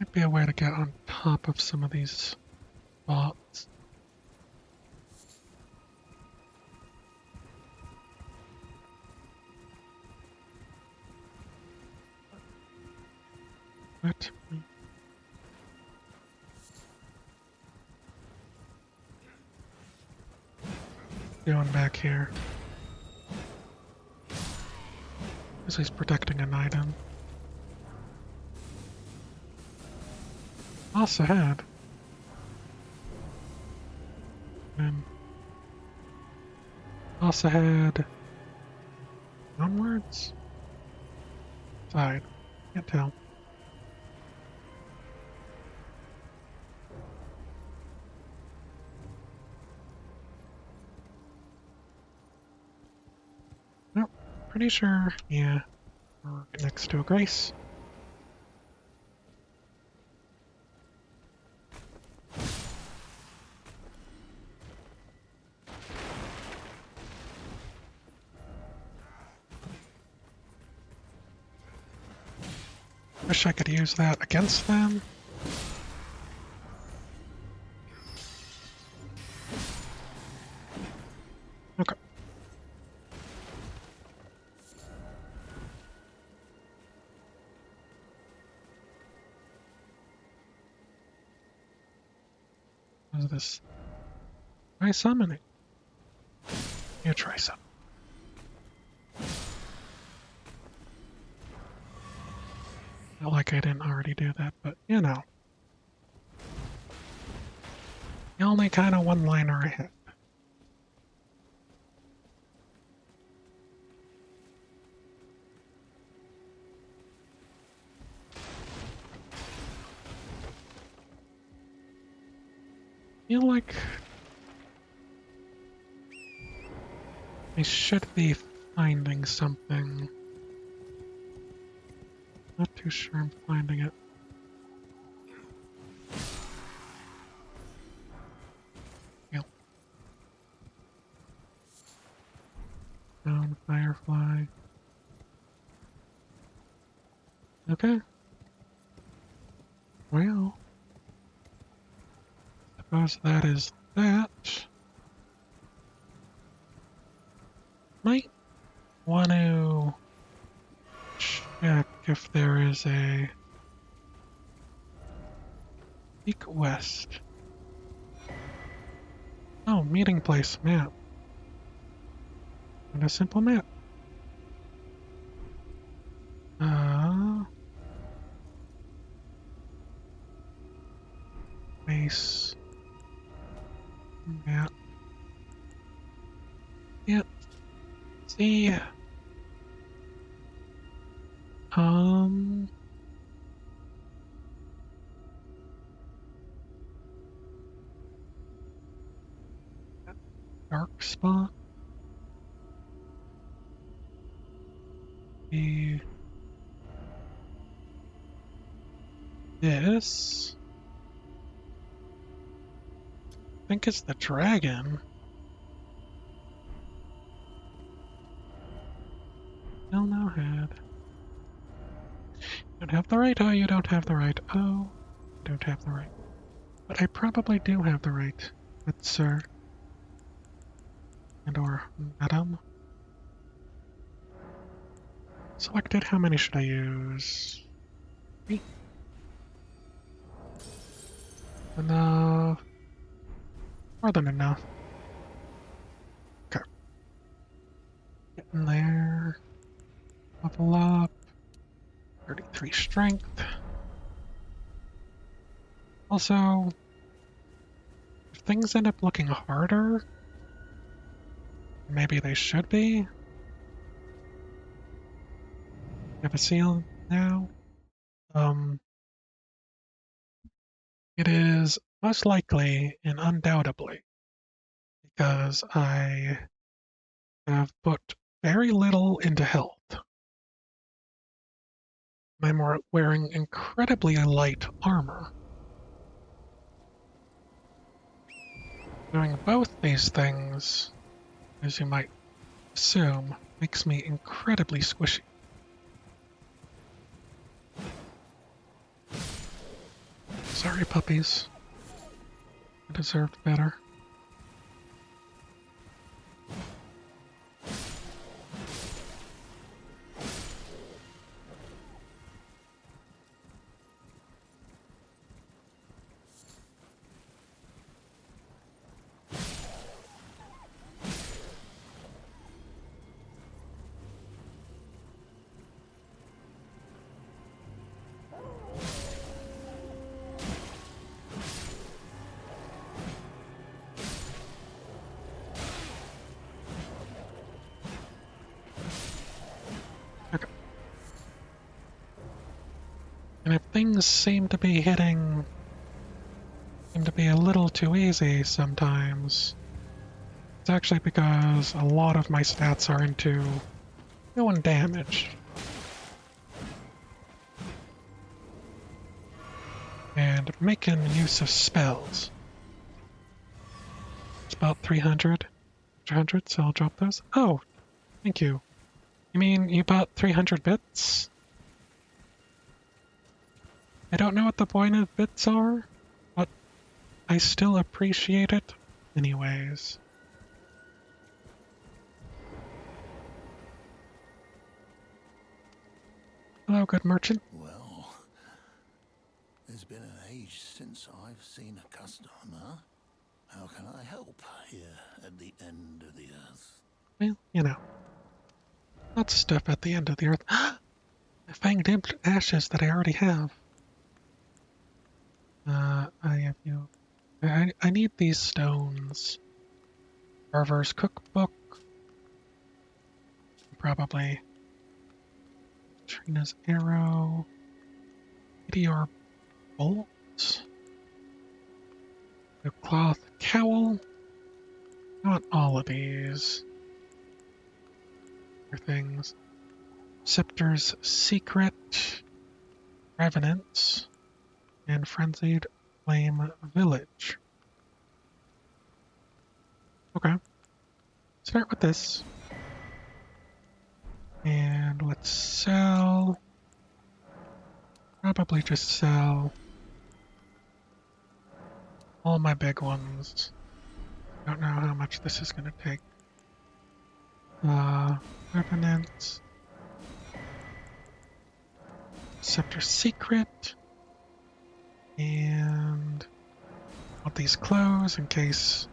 Might be a way to get on top of some of these bots. What? Doing back here? Because he's protecting an item. Boss ahead. And boss ahead. Onwards? Side. Can't tell. Nope. Pretty sure, yeah. We're next to a Grace. Wish I could use that against them. Okay. What is this? Try summoning. You try some. Not like I didn't already do that, but you know. The only kind of one-liner I hit. Feel like I should be finding something. Not too sure I'm finding it. Yep. Down Firefly. Okay. Well, suppose that is that. Might want to check if there is a peek west. Oh, meeting place map. And a simple map. Base map. Yep. See. Um. Dark spot. The this. I think it's the dragon. Still no head. Don't have the right. Oh, you don't have the right. Oh, you don't have the right. But I probably do have the right. Good sir. And or madam. Selected. How many should I use? 3. Enough. More than enough. Okay. Getting there. Level up. 33 strength. Also, if things end up looking harder, maybe they should be. Have a seal now. It is most likely and undoubtedly because I have put very little into health. I'm wearing incredibly light armor. Doing both these things, as you might assume, makes me incredibly squishy. Sorry, puppies. I deserved better. And if things seem to be a little too easy sometimes, it's actually because a lot of my stats are into doing damage. And making use of spells. It's about 300, so I'll drop those. Oh, thank you. You mean you bought 300 bits? I don't know what the point of bits are, but I still appreciate it anyways. Hello, good merchant. Well, it's been an age since I've seen a customer. How can I help here at the end of the earth? Well, lots of stuff at the end of the earth. I fanged ashes that I already have. I have you. I need these stones. Carver's cookbook. Probably Trina's arrow. Meteor bolt. The cloth cowl. Not all of these. Other things. Scepter's secret. Revenants. And Frenzied Flame Village. Okay. Start with this. And let's sell. Probably just sell all my big ones. Don't know how much this is going to take. Revenants. Scepter Secret. And want these clothes in case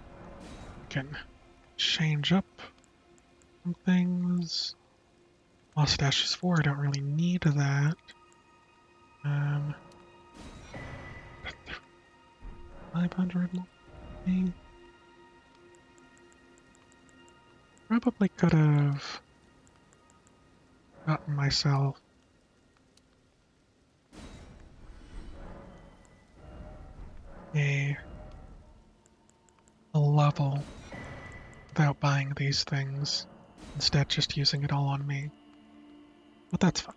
I can change up some things. Lost Ashes 4, I don't really need that. 500 more. Probably could have gotten myself a level without buying these things. Instead, just using it all on me. But that's fine.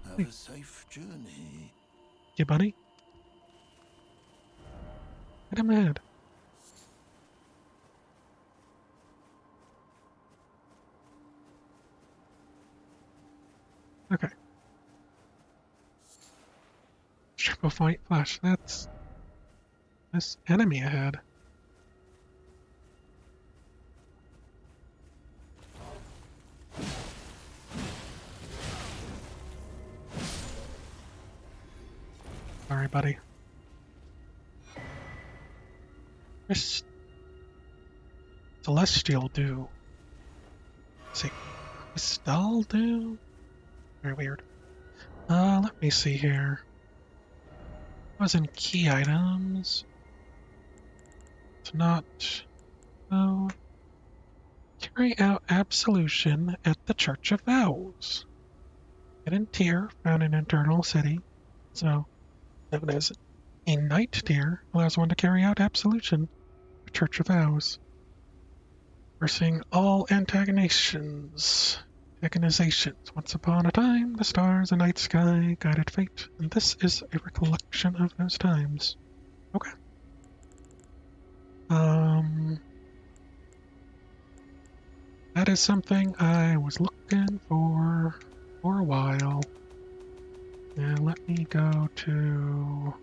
Have Hey, a safe journey. you buddy? Get him ahead. Okay. Triple fight flash. That's this enemy ahead. Sorry, buddy. This Celestial do. See, Crystal do? Very weird. Let me see here. Was in key items. It's not. Oh, carry out absolution at the Church of Vows. Hidden tier found in Internal City. So, known as a Knight tier, allows one to carry out absolution at the Church of Vows. Reversing all antagonizations. Once upon a time, the stars and night sky guided fate, and this is a recollection of those times. Okay. That is something I was looking for a while. And let me go to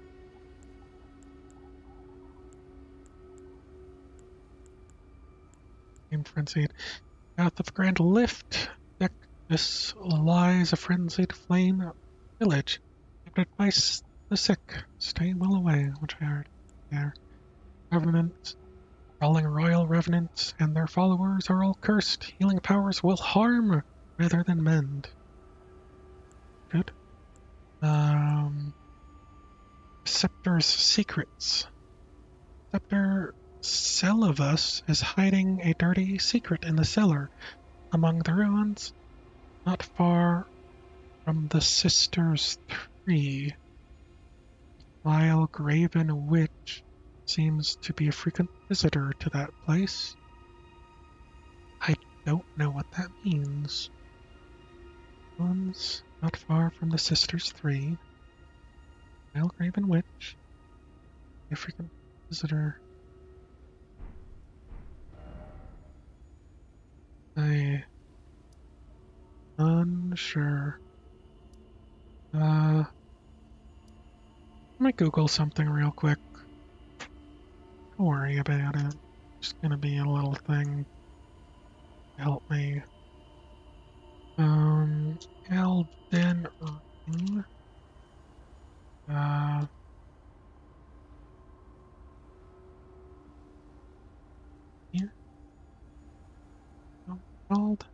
Game Frenzied. Path of Grand Lift. Deck. This lies a frenzied flame village. Inhabited by the sick. Stay well away, which I heard. There. Revenants. Crawling royal revenants and their followers are all cursed. Healing powers will harm rather than mend. Good. Scepter's secrets. Scepter Celivus is hiding a dirty secret in the cellar. Among the ruins, Not far from the Sisters Tree, Vile Graven Witch seems to be a frequent visitor to that place. I don't know what that means. Ruins not far from the Sisters Three. Vile Graven Witch, a frequent visitor. I unsure. Let me Google something real quick. Don't worry about it. It's gonna be a little thing to help me. Elden Ring. Uh, here, called?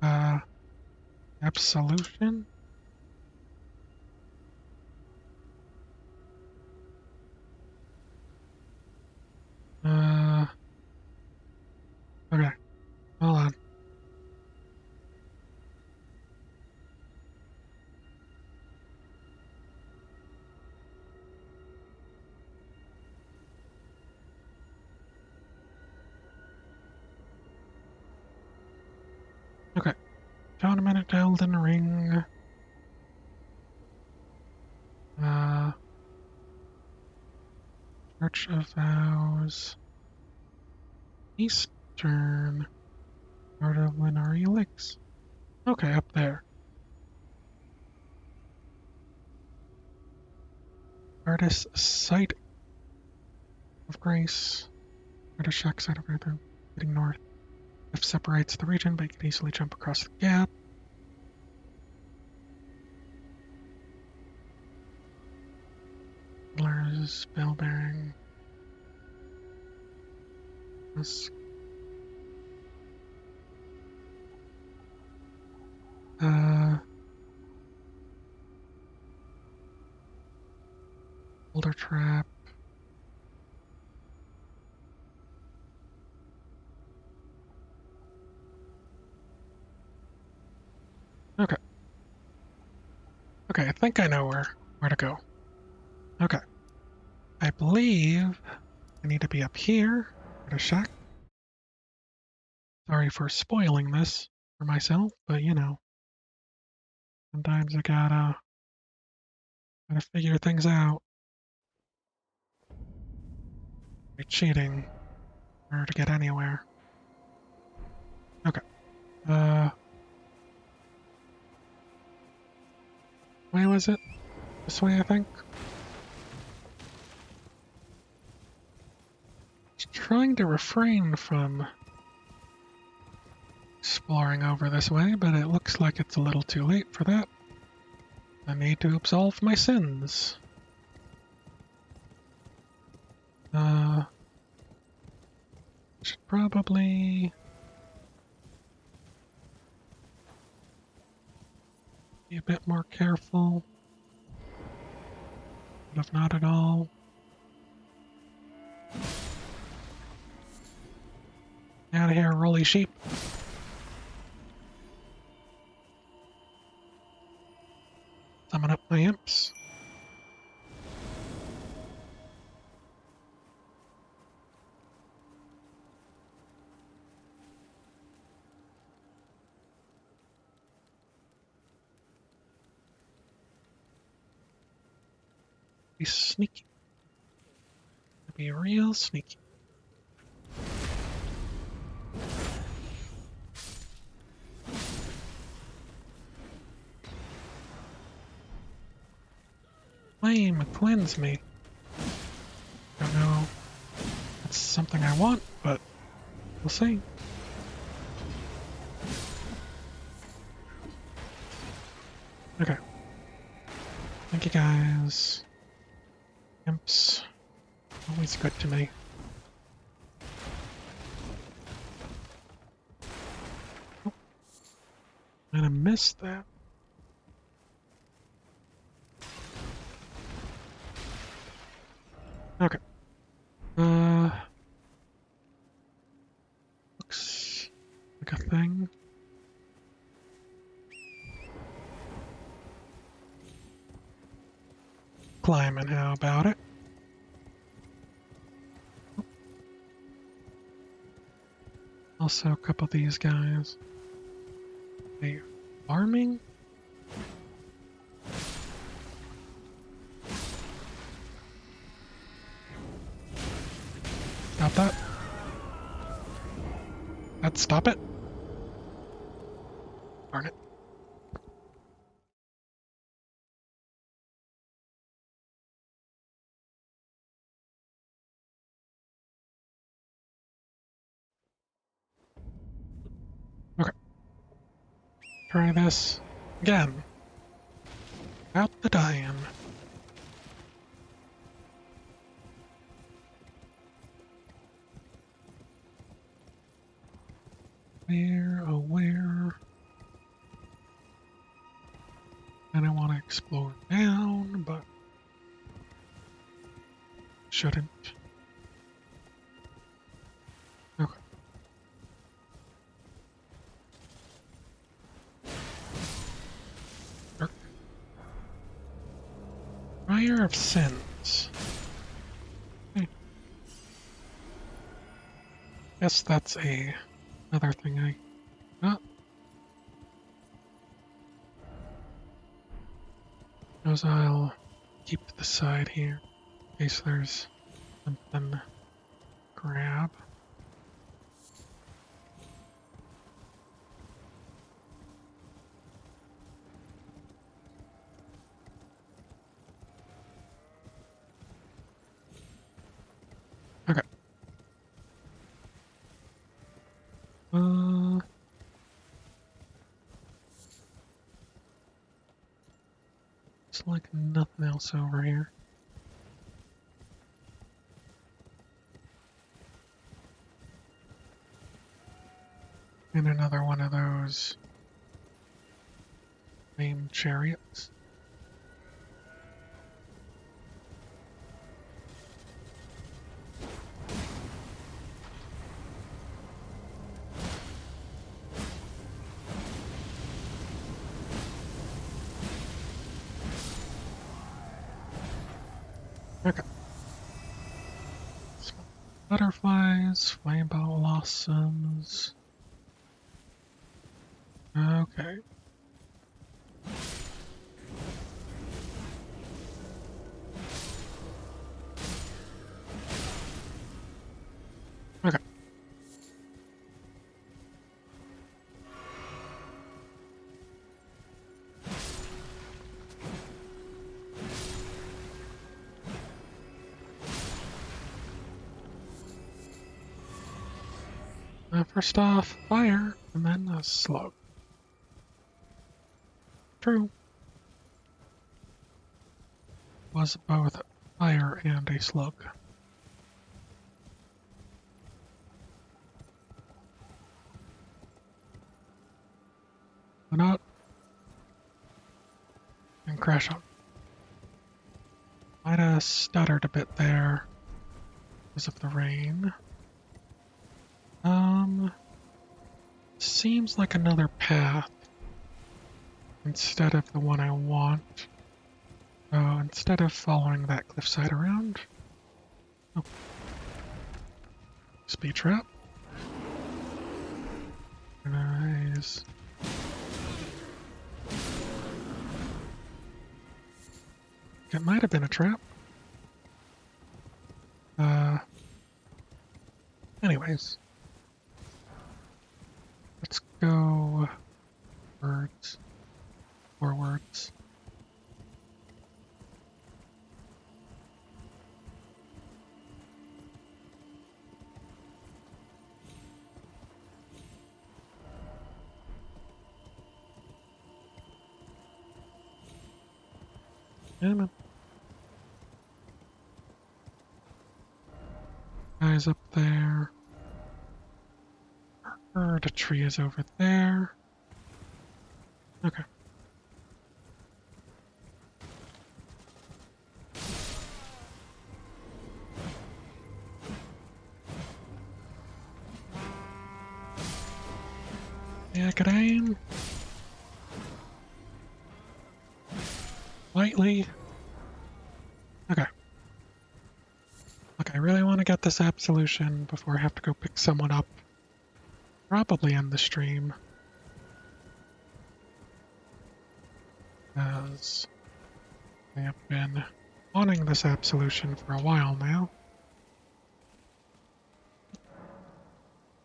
Uh, Absolution? Uh, okay, hold on. Okay, tournament at Elden Ring. Uh, Church of Vows. Eastern. Part of Linari Lakes. Okay, up there. Artist Site of Grace. Artist Shack Site of Earth. Heading north. If separates the region, but you can easily jump across the gap. Fiddler's Bell Bearing. This, uh, Boulder Trap. Okay. Okay, I think I know where to go. Okay. I believe I need to be up here at a shack. Sorry for spoiling this for myself, but you know, sometimes I gotta figure things out. By cheating in order to get anywhere. Okay. Uh, way was it? This way, I think. Just trying to refrain from exploring over this way, but it looks like it's a little too late for that. I need to absolve my sins. Uh, should probably be a bit more careful. But if not at all. Out of here, rolly sheep. Summon up my imps. Be sneaky. Be real sneaky. Flame, cleanse me. Don't know if that's something I want, but we'll see. Okay. Thank you guys. Imps. Always good to me. Oh, and I missed that. Okay. Looks like a thing. Climbing, how about it? Also, a couple of these guys. Hey, farming? Stop that. Let's stop it. Darn it. Okay. Try this again. Out the dying. Where, oh where? And I want to explore down, but shouldn't. Okay. Er, Fire of Sins. Okay. Guess that's another thing I got. Suppose I'll keep to the side here in case there's something to grab. Okay. Uh, it's like nothing else over here. And another one of those flame chariots. Okay. Small butterflies, flame blossoms. Okay. Okay. First off, fire, and then a slug. True. Was both fire and a slug. Why not? And crash on. Might have stuttered a bit there because of the rain. Seems like another path instead of the one I want. So instead of following that cliffside around, oh, speed trap. Nice. It might have been a trap. Anyways, let's go words, forwards. Damn it. Guys up there. The tree is over there. Okay. Yeah, could aim. Lightly. Okay. Look, I really want to get this absolution before I have to go pick someone up. Probably end the stream. As I have been wanting this absolution for a while now.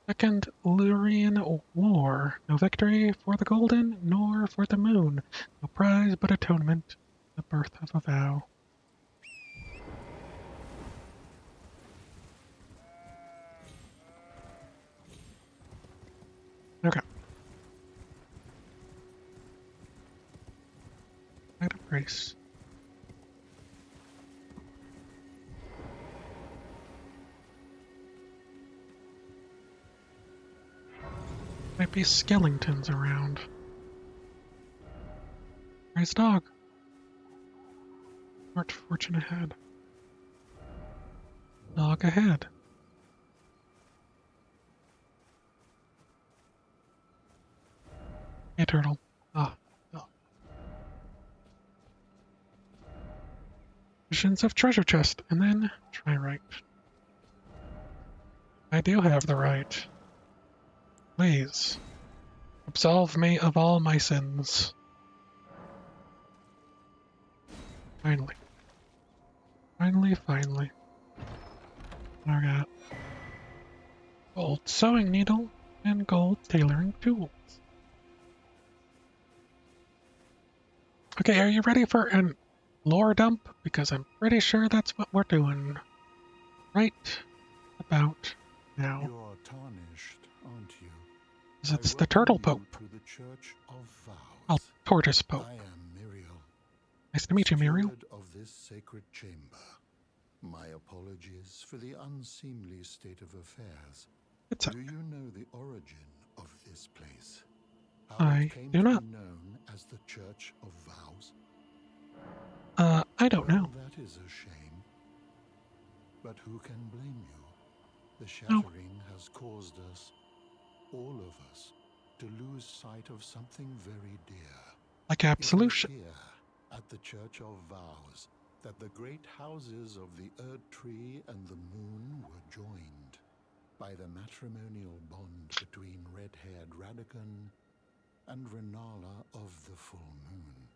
Second Lyrian War. No victory for the golden, nor for the moon. No prize but atonement. The birth of a vow. Okay. Night of Grace. Might be skeletons around. Nice dog. Smart fortune ahead. Dog ahead. Hey, turtle. Ah. Oh. Visions of treasure chest, and then try right. I do have the right. Please. Absolve me of all my sins. Finally. Finally. I got gold sewing needle and gold tailoring tools. Okay, are you ready for an lore dump? Because I'm pretty sure that's what we're doing right about now. You're tarnished, aren't you? 'Cause it's I the Turtle welcome Pope. you to the Church of Oh, Vows. Tortoise Pope. I am Muriel, Nice to meet you, Muriel. steward of this sacred chamber. My apologies for the unseemly state of affairs. It's Do you know the origin of this place? How I it came do to not. be known as the Church of Vows? I don't Well, know. that is a shame. But who can blame you? The No, shattering has caused us, all of us, to lose sight of something very dear. like It was absolution. here, at the Church of Vows, that the great houses of the Erd Tree and the Moon were joined by the matrimonial bond between red-haired Radagon and Renala of the Full Moon.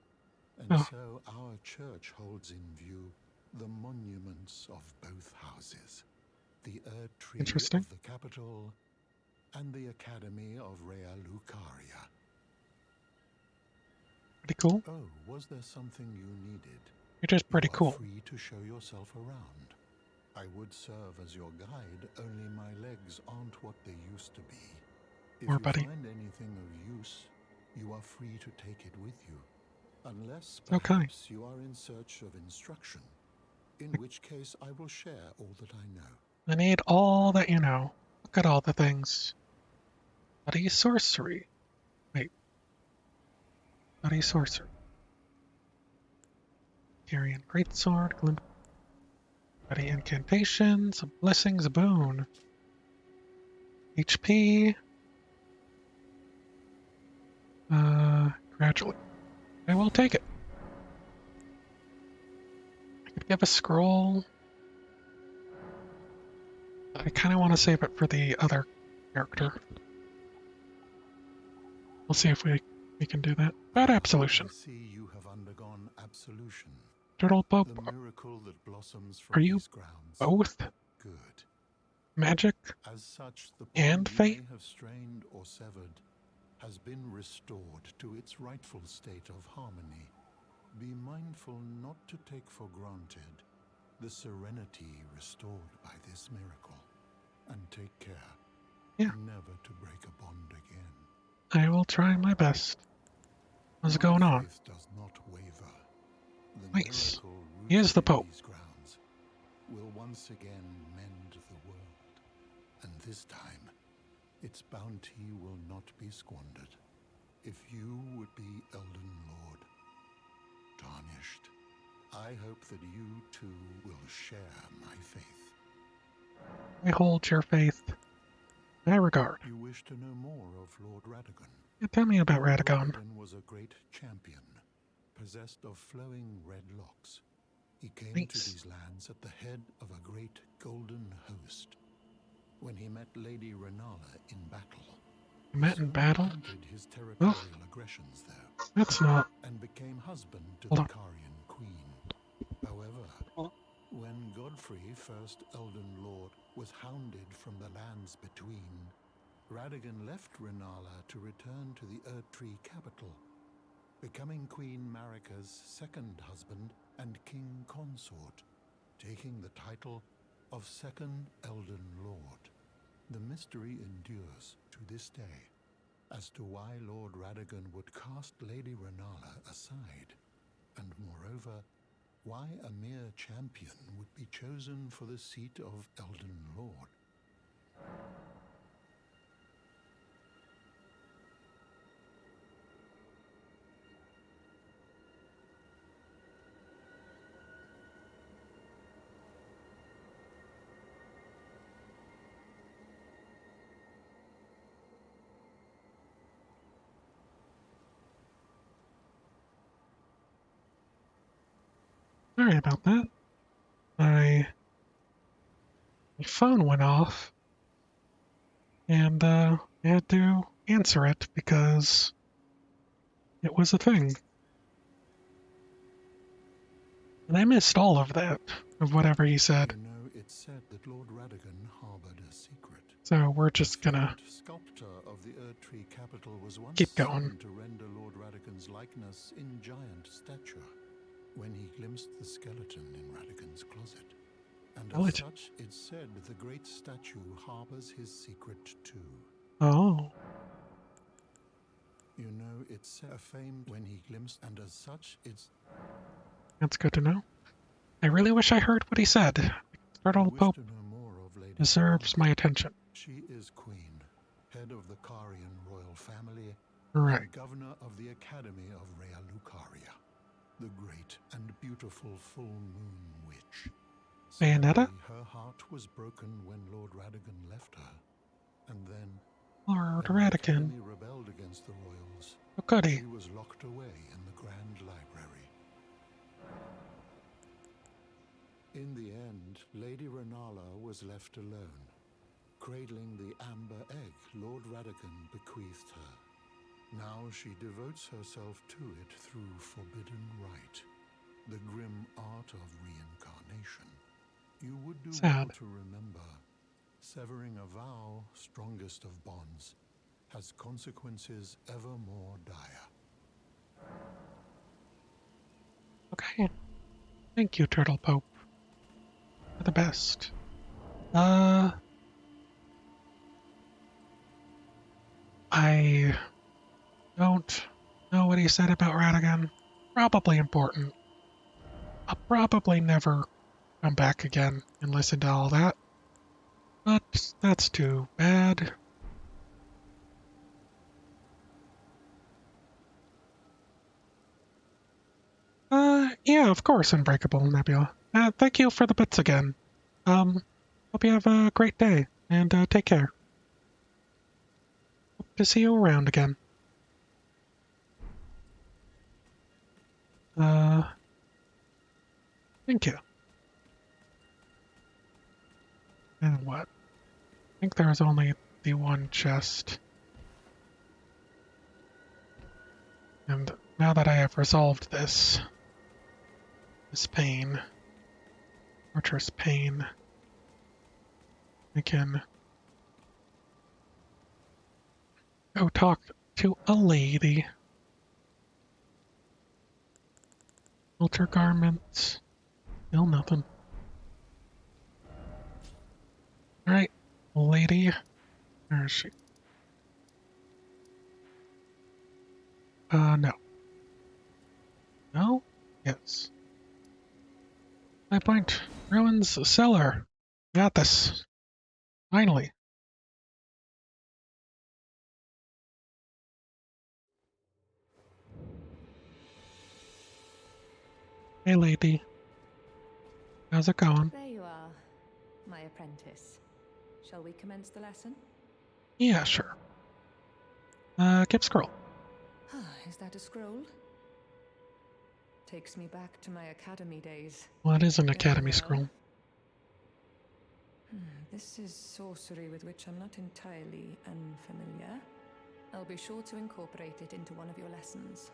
And Oh, so our church holds in view the monuments of both houses, the Erd Tree interesting. of the capital and the Academy of Rea Lucaria. Pretty cool. Oh, was there something you needed? Which is You pretty are cool. free to show yourself around. I would serve as your guide, only my legs aren't what they used to be. If More you buddy. find anything of use, you are free to take it with you. Unless Okay. perhaps you are in search of instruction, in which case I will share all that I know. I need all that you know. Look at all the things. Bloody sorcery. Wait. Bloody sorcery. Tyrian greatsword. Glimpse. Bloody incantations. Blessings. Boon. HP. Gradually. I will take it. I could give a scroll. I kind of want to save it for the other character. We'll see if we can do that. About absolution. I see you have undergone absolution. Turtle Pope, The miracle that blossoms are from you these grounds. both Good. magic As such, the and bond you faith? may have strained or severed has been restored to its rightful state of harmony. Be mindful not to take for granted the serenity restored by this miracle, and take care Yeah. never to break a bond again. I will try my best. What's My going on? faith does not waver. The Nice. miracle He is rooted the in Pope. these grounds will once again mend the world, and this time its bounty will not be squandered. If you would be Elden Lord, tarnished, I hope that you too will share my faith. I hold your faith in high regard. You wish to know more of Lord Radagon? Yeah, tell me about Lord Radagon. Radagon was a great champion, possessed of flowing red locks. He came to Nice. these lands at the head of a great golden host. When he met Lady Renala in battle, You he met in soon battle? ended his Oh, territorial aggressions there that's not. and became husband to Hold the on. Carian queen. However, Hold when Godfrey, first Elden Lord, was hounded from the lands between, Radagon left Renala to return to the Erdtree capital, becoming Queen Marika's second husband and king consort, taking the title of Second Elden Lord. The mystery endures to this day as to why Lord Radagon would cast Lady Renala aside, and moreover, why a mere champion would be chosen for the seat of Elden Lord. Sorry about that. My phone went off, and I had to answer it because it was a thing. And I missed all of that, of whatever he said. You know, it's said that Lord Radagon harbored a secret. So we're The just gonna famed sculptor of the Erdtree capital was once keep going. summoned to render Lord Radagon's likeness in giant stature when he glimpsed the skeleton in Radagon's closet. And I'll as let such, it's said the great statue harbors his secret too. Oh, You know, it's a famed when he glimpsed, and as such, it's... that's good to know. I really wish I heard what he said. You Turtle wish Pope to know more of Lady deserves my Renala. attention. She is queen, head of the Carian royal family, Right. and governor of the Academy of Rea Lucaria, the great and beautiful full moon witch. Bayonetta? Sadly, her heart was broken when Lord Radagon left her, and then Lord when the Radican. Academy rebelled against the royals, Oh, goody. she was locked away in the Grand Library. In the end, Lady Renala was left alone, cradling the amber egg Lord Radagon bequeathed her. Now she devotes herself to it through forbidden rite, the grim art of reincarnation. You would do well Sad. to remember, severing a vow, strongest of bonds, has consequences ever more dire. Okay. Thank you, Turtle Pope. You're the best. I don't know what he said about Radigan. Probably important. I'll probably never come back again and listen to all that. But that's too bad. Yeah, of course, Unbreakable Nebula. Thank you for the bits again. Hope you have a great day, and take care. Hope to see you around again. Uh, thank you. And what? I think there was only the one chest. And now that I have resolved this pain, torturous pain, I can go talk to a lady. Alter garments. Still nothing. Alright, lady. Where is she? No. No? Yes. My point. Ruins cellar. Got this. Finally. Hey, lady. How's it going? There you are, my apprentice. Shall we commence the lesson? Yeah, sure. Keep scroll. Is that a scroll? Takes me back to my academy days. Well, it is an Very academy well. scroll. This is sorcery with which I'm not entirely unfamiliar. I'll be sure to incorporate it into one of your lessons.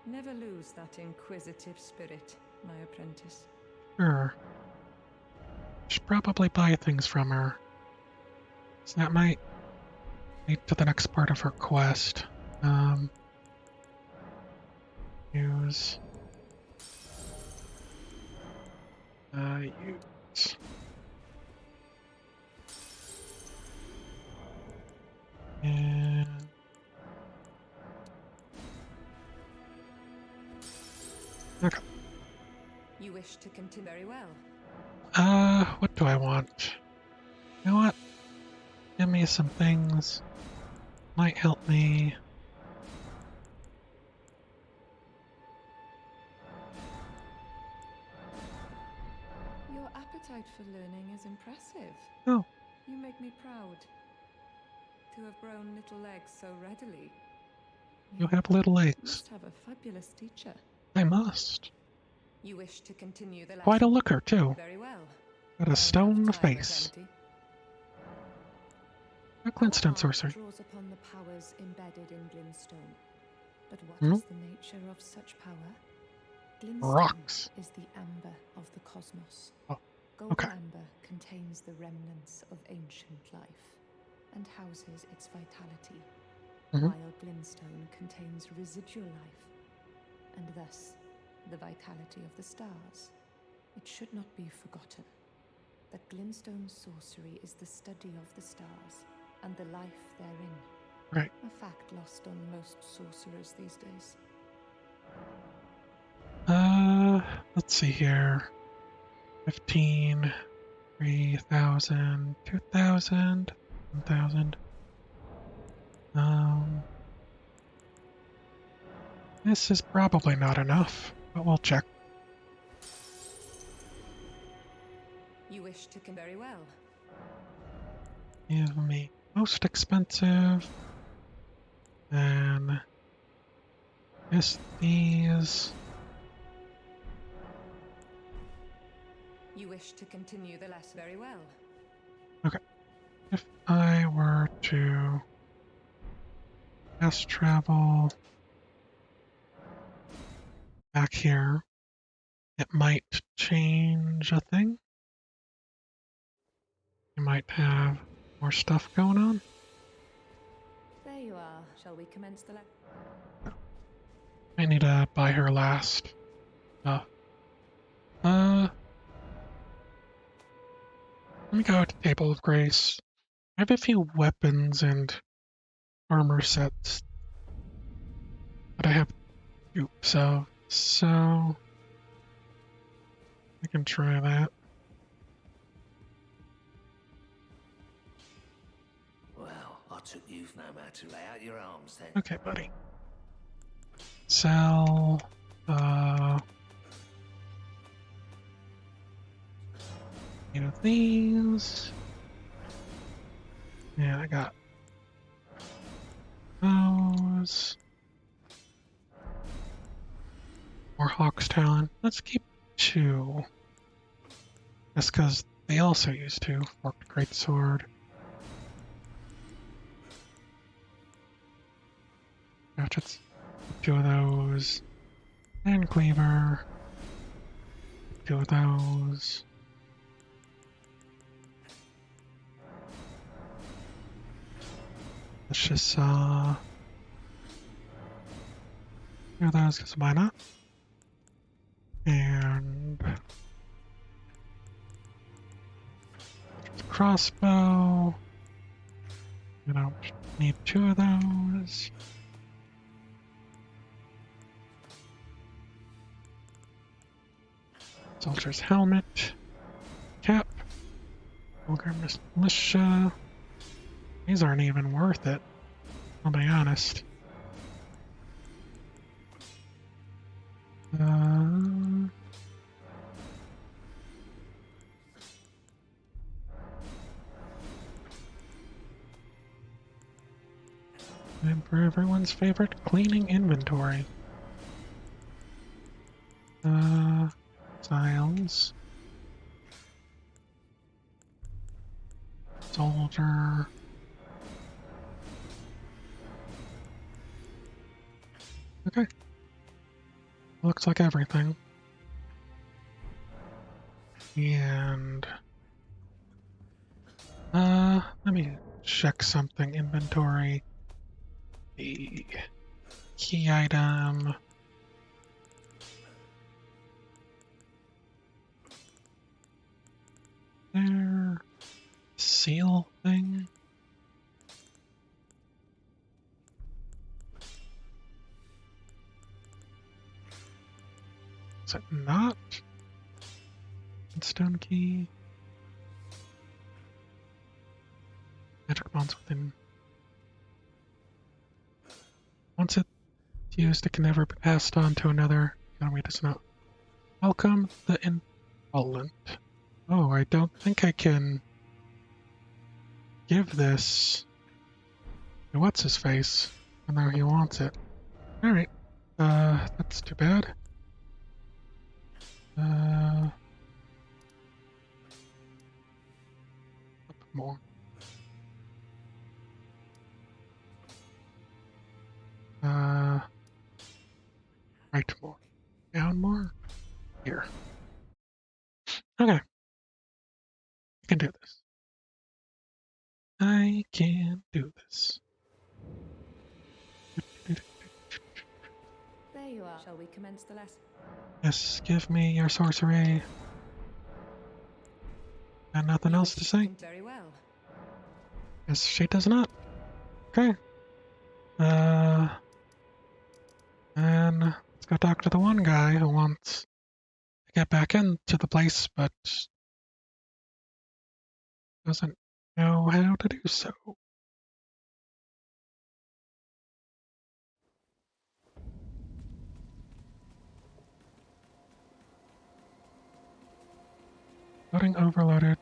Never lose that inquisitive spirit, my apprentice. Sure. Should probably buy things from her. So that might lead to the next part of her quest. Use. Use. And okay. You wish to continue very well. What do I want? You know what? Give me some things. Might help me. Your appetite for learning is impressive. Oh, You make me proud to have grown little legs so readily. you have little legs. Must have a fabulous teacher. I must. You wish to continue the lesson? Quite a looker, too. Very well. Got a I stone have time face. plenty. A glintstone Our art sorcery. draws upon the powers embedded in glintstone. But what Hmm? is the nature of such power? Glintstone Rocks. is the amber of the cosmos. Oh, Golden okay. amber contains the remnants of ancient life and houses its vitality, Mhm. while glintstone contains residual life and thus the vitality of the stars. It should not be forgotten that glintstone sorcery is the study of the stars and the life therein. Right. A fact lost on most sorcerers these days. Let's see here. 15, 3,000, 2,000, 1,000. This is probably not enough, but we'll check. You wish to very well. Give me most expensive. Then just these. You wish to continue the lesson very well. If I were to fast travel back here, it might change a thing. You might have more stuff going on. There you are. Shall we commence the lesson? I need to buy her last. Let me go to Table of Grace. I have a few weapons and armor sets that I have dupes of, so I can try that. Well, I took you've known how to lay out your arms then. Okay, buddy. Sell, these. Yeah, I got those. More Hawk's Talon. Let's keep 2. Just because they also use 2. Forked Greatsword. Ratchets. 2 of those. And Cleaver. 2 of those. Let's just, 2 of those, because why not? And crossbow. Need 2 of those. Soldier's helmet. Cap. Pilgrim's militia. These aren't even worth it, I'll be honest. Time for everyone's favorite cleaning inventory. Styles. Soldier. Okay. Looks like everything. And let me check something. Inventory. The key item. There. Seal thing. Is it not? Stone key. Magic bonds within. Once it's used, it can never be passed on to another. Economy does not welcome the intolerant. Oh, I don't think I can give this to what's his face, even though he wants it. Alright. That's too bad. Up more. Right more. Down more. Here. Okay. I can do this. I can do this. There you are. Shall we commence the lesson? Yes, give me your sorcery. Got nothing else to say? Very well. Yes, she does not. Okay. Uh, and let's go talk to the one guy who wants to get back into the place, but doesn't know how to do so. Loading overloaded.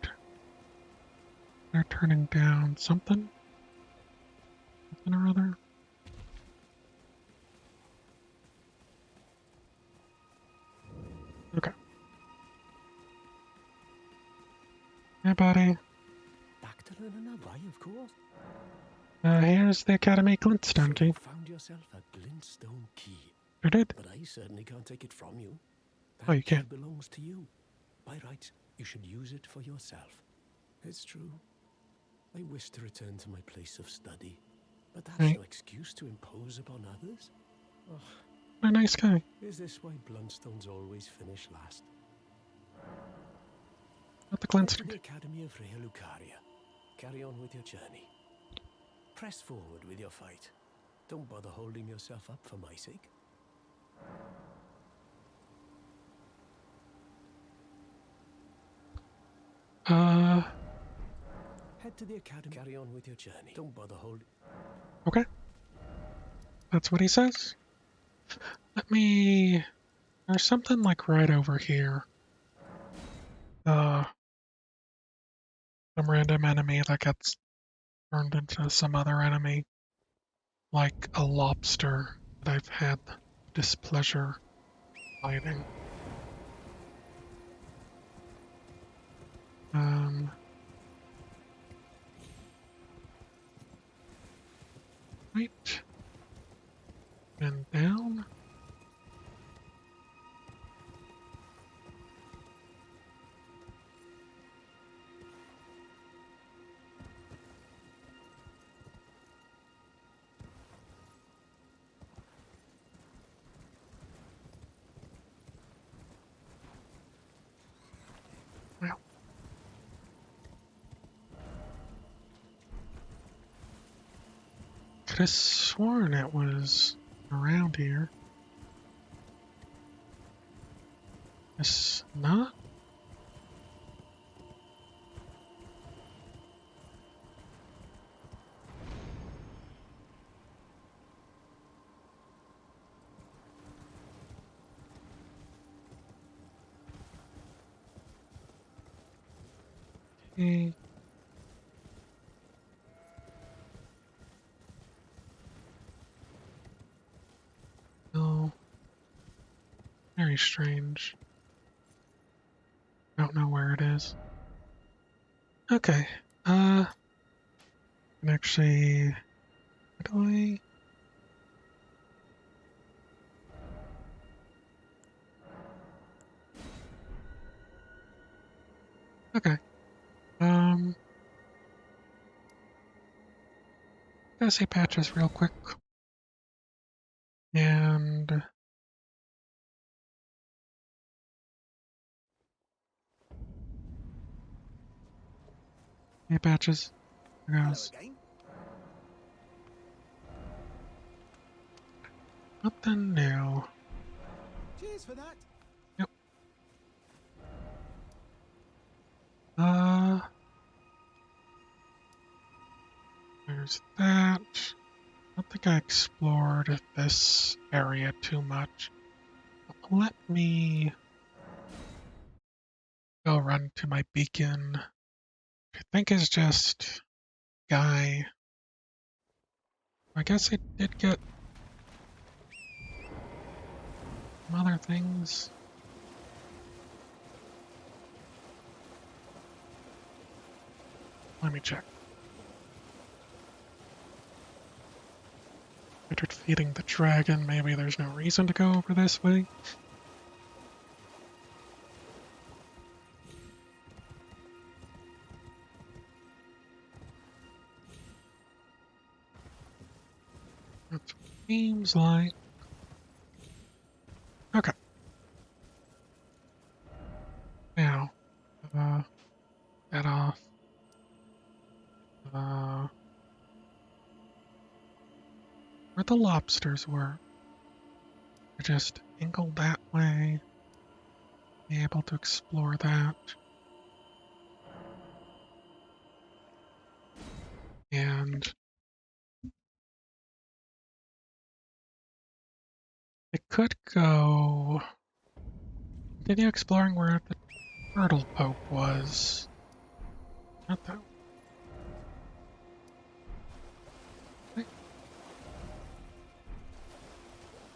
They're turning down something? Something or other? Okay. Hey, buddy. Back to learn another, why, of course. Here's the Academy Glintstone So you key. found yourself a glintstone key. Sure did. But I certainly can't take it from you. Oh, you That key can't. belongs to you. By rights, you should use it for yourself. It's true. I wish to return to my place of study, but that's Right. no excuse to impose upon others. Oh, What a nice guy. is this why Bluntstones always finish last? Not the Head to Glintstone the key. Academy of Rhea Lucaria. Carry on with your journey. Press forward with your fight. Don't bother holding yourself up for my sake. Head to the Academy. Carry on with your journey. Don't bother holding. Okay. That's what he says. Let me... There's something like right over here. Some random enemy that gets turned into some other enemy. Like a lobster that I've had displeasure fighting. Right. And down. Well. Could have sworn it was around here. It's not? Okay. strange. Don't know where it is. Okay. Can actually. How do I? Okay. Gotta see patches real quick. And hey, patches. There Hello goes. again. Nothing new. Cheers for that. Yep. Uh, there's that. I don't think I explored this area too much. Let me go run to my beacon. I think is just guy. I guess I did get some other things. Let me check. After defeating the dragon, maybe there's no reason to go over this way. That's what it seems like. Okay. Now, that off. Where the lobsters were. I just angled that way. Be able to explore that. And I could go continue exploring where the turtle pope was. Not that way.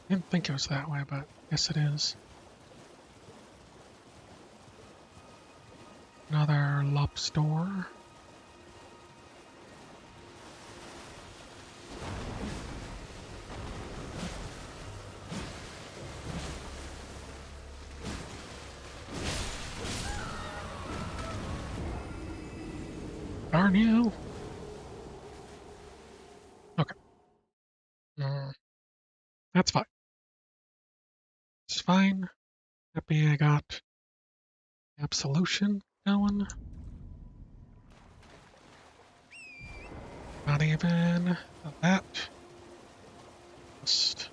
I didn't think it was that way, but yes it is. Another lobster. Darn you. Okay. That's fine. It's fine. Happy I got absolution going. Not even that. Just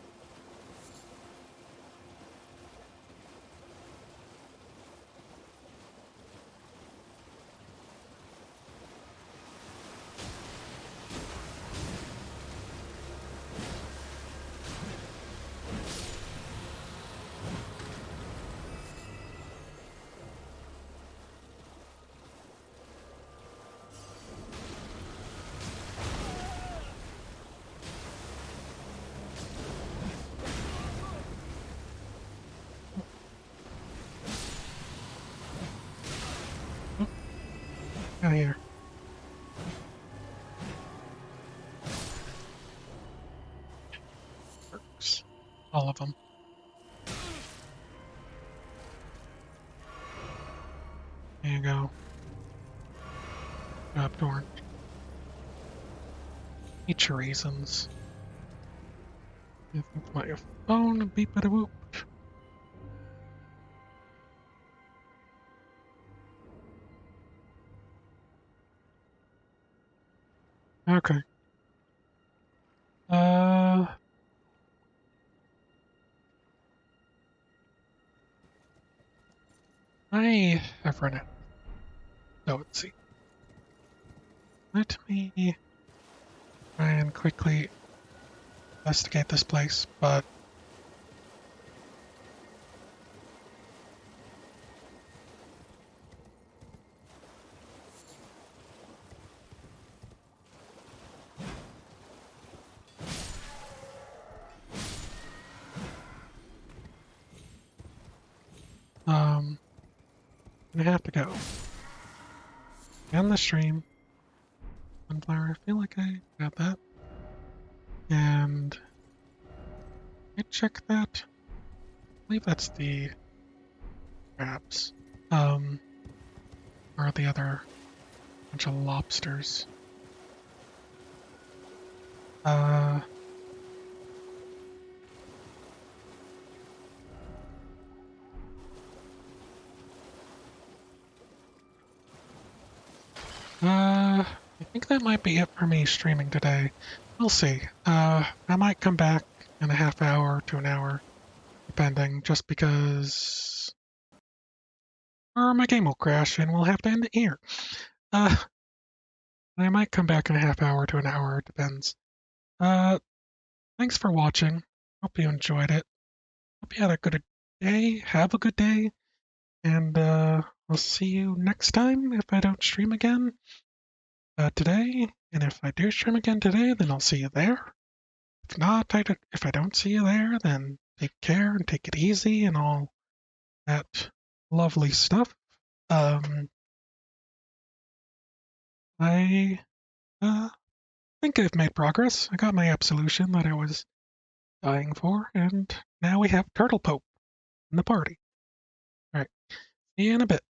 out of here. Works. All of them. There you go. Up north. Each reasons. I think my phone beep a boop. Okay. Uh I have run out. So let's see. Let me try and quickly investigate this place, but gonna have to go. End the stream. Sunflower, I feel like I got that. And I check that. I believe that's the crabs. Or the other bunch of lobsters. Uh, I think that might be it for me streaming today. We'll see. I might come back in a half hour to an hour, depending, just because... Or my game will crash and we'll have to end it here. Uh, I might come back in a half hour to an hour, it depends. Thanks for watching. Hope you enjoyed it. Hope you had a good day, have a good day, and I'll see you next time if I don't stream again today. And if I do stream again today, then I'll see you there. If not, if I don't see you there, then take care and take it easy and all that lovely stuff. I think I've made progress. I got my absolution that I was dying for, and now we have Turtle Pope in the party. Alright, see you in a bit.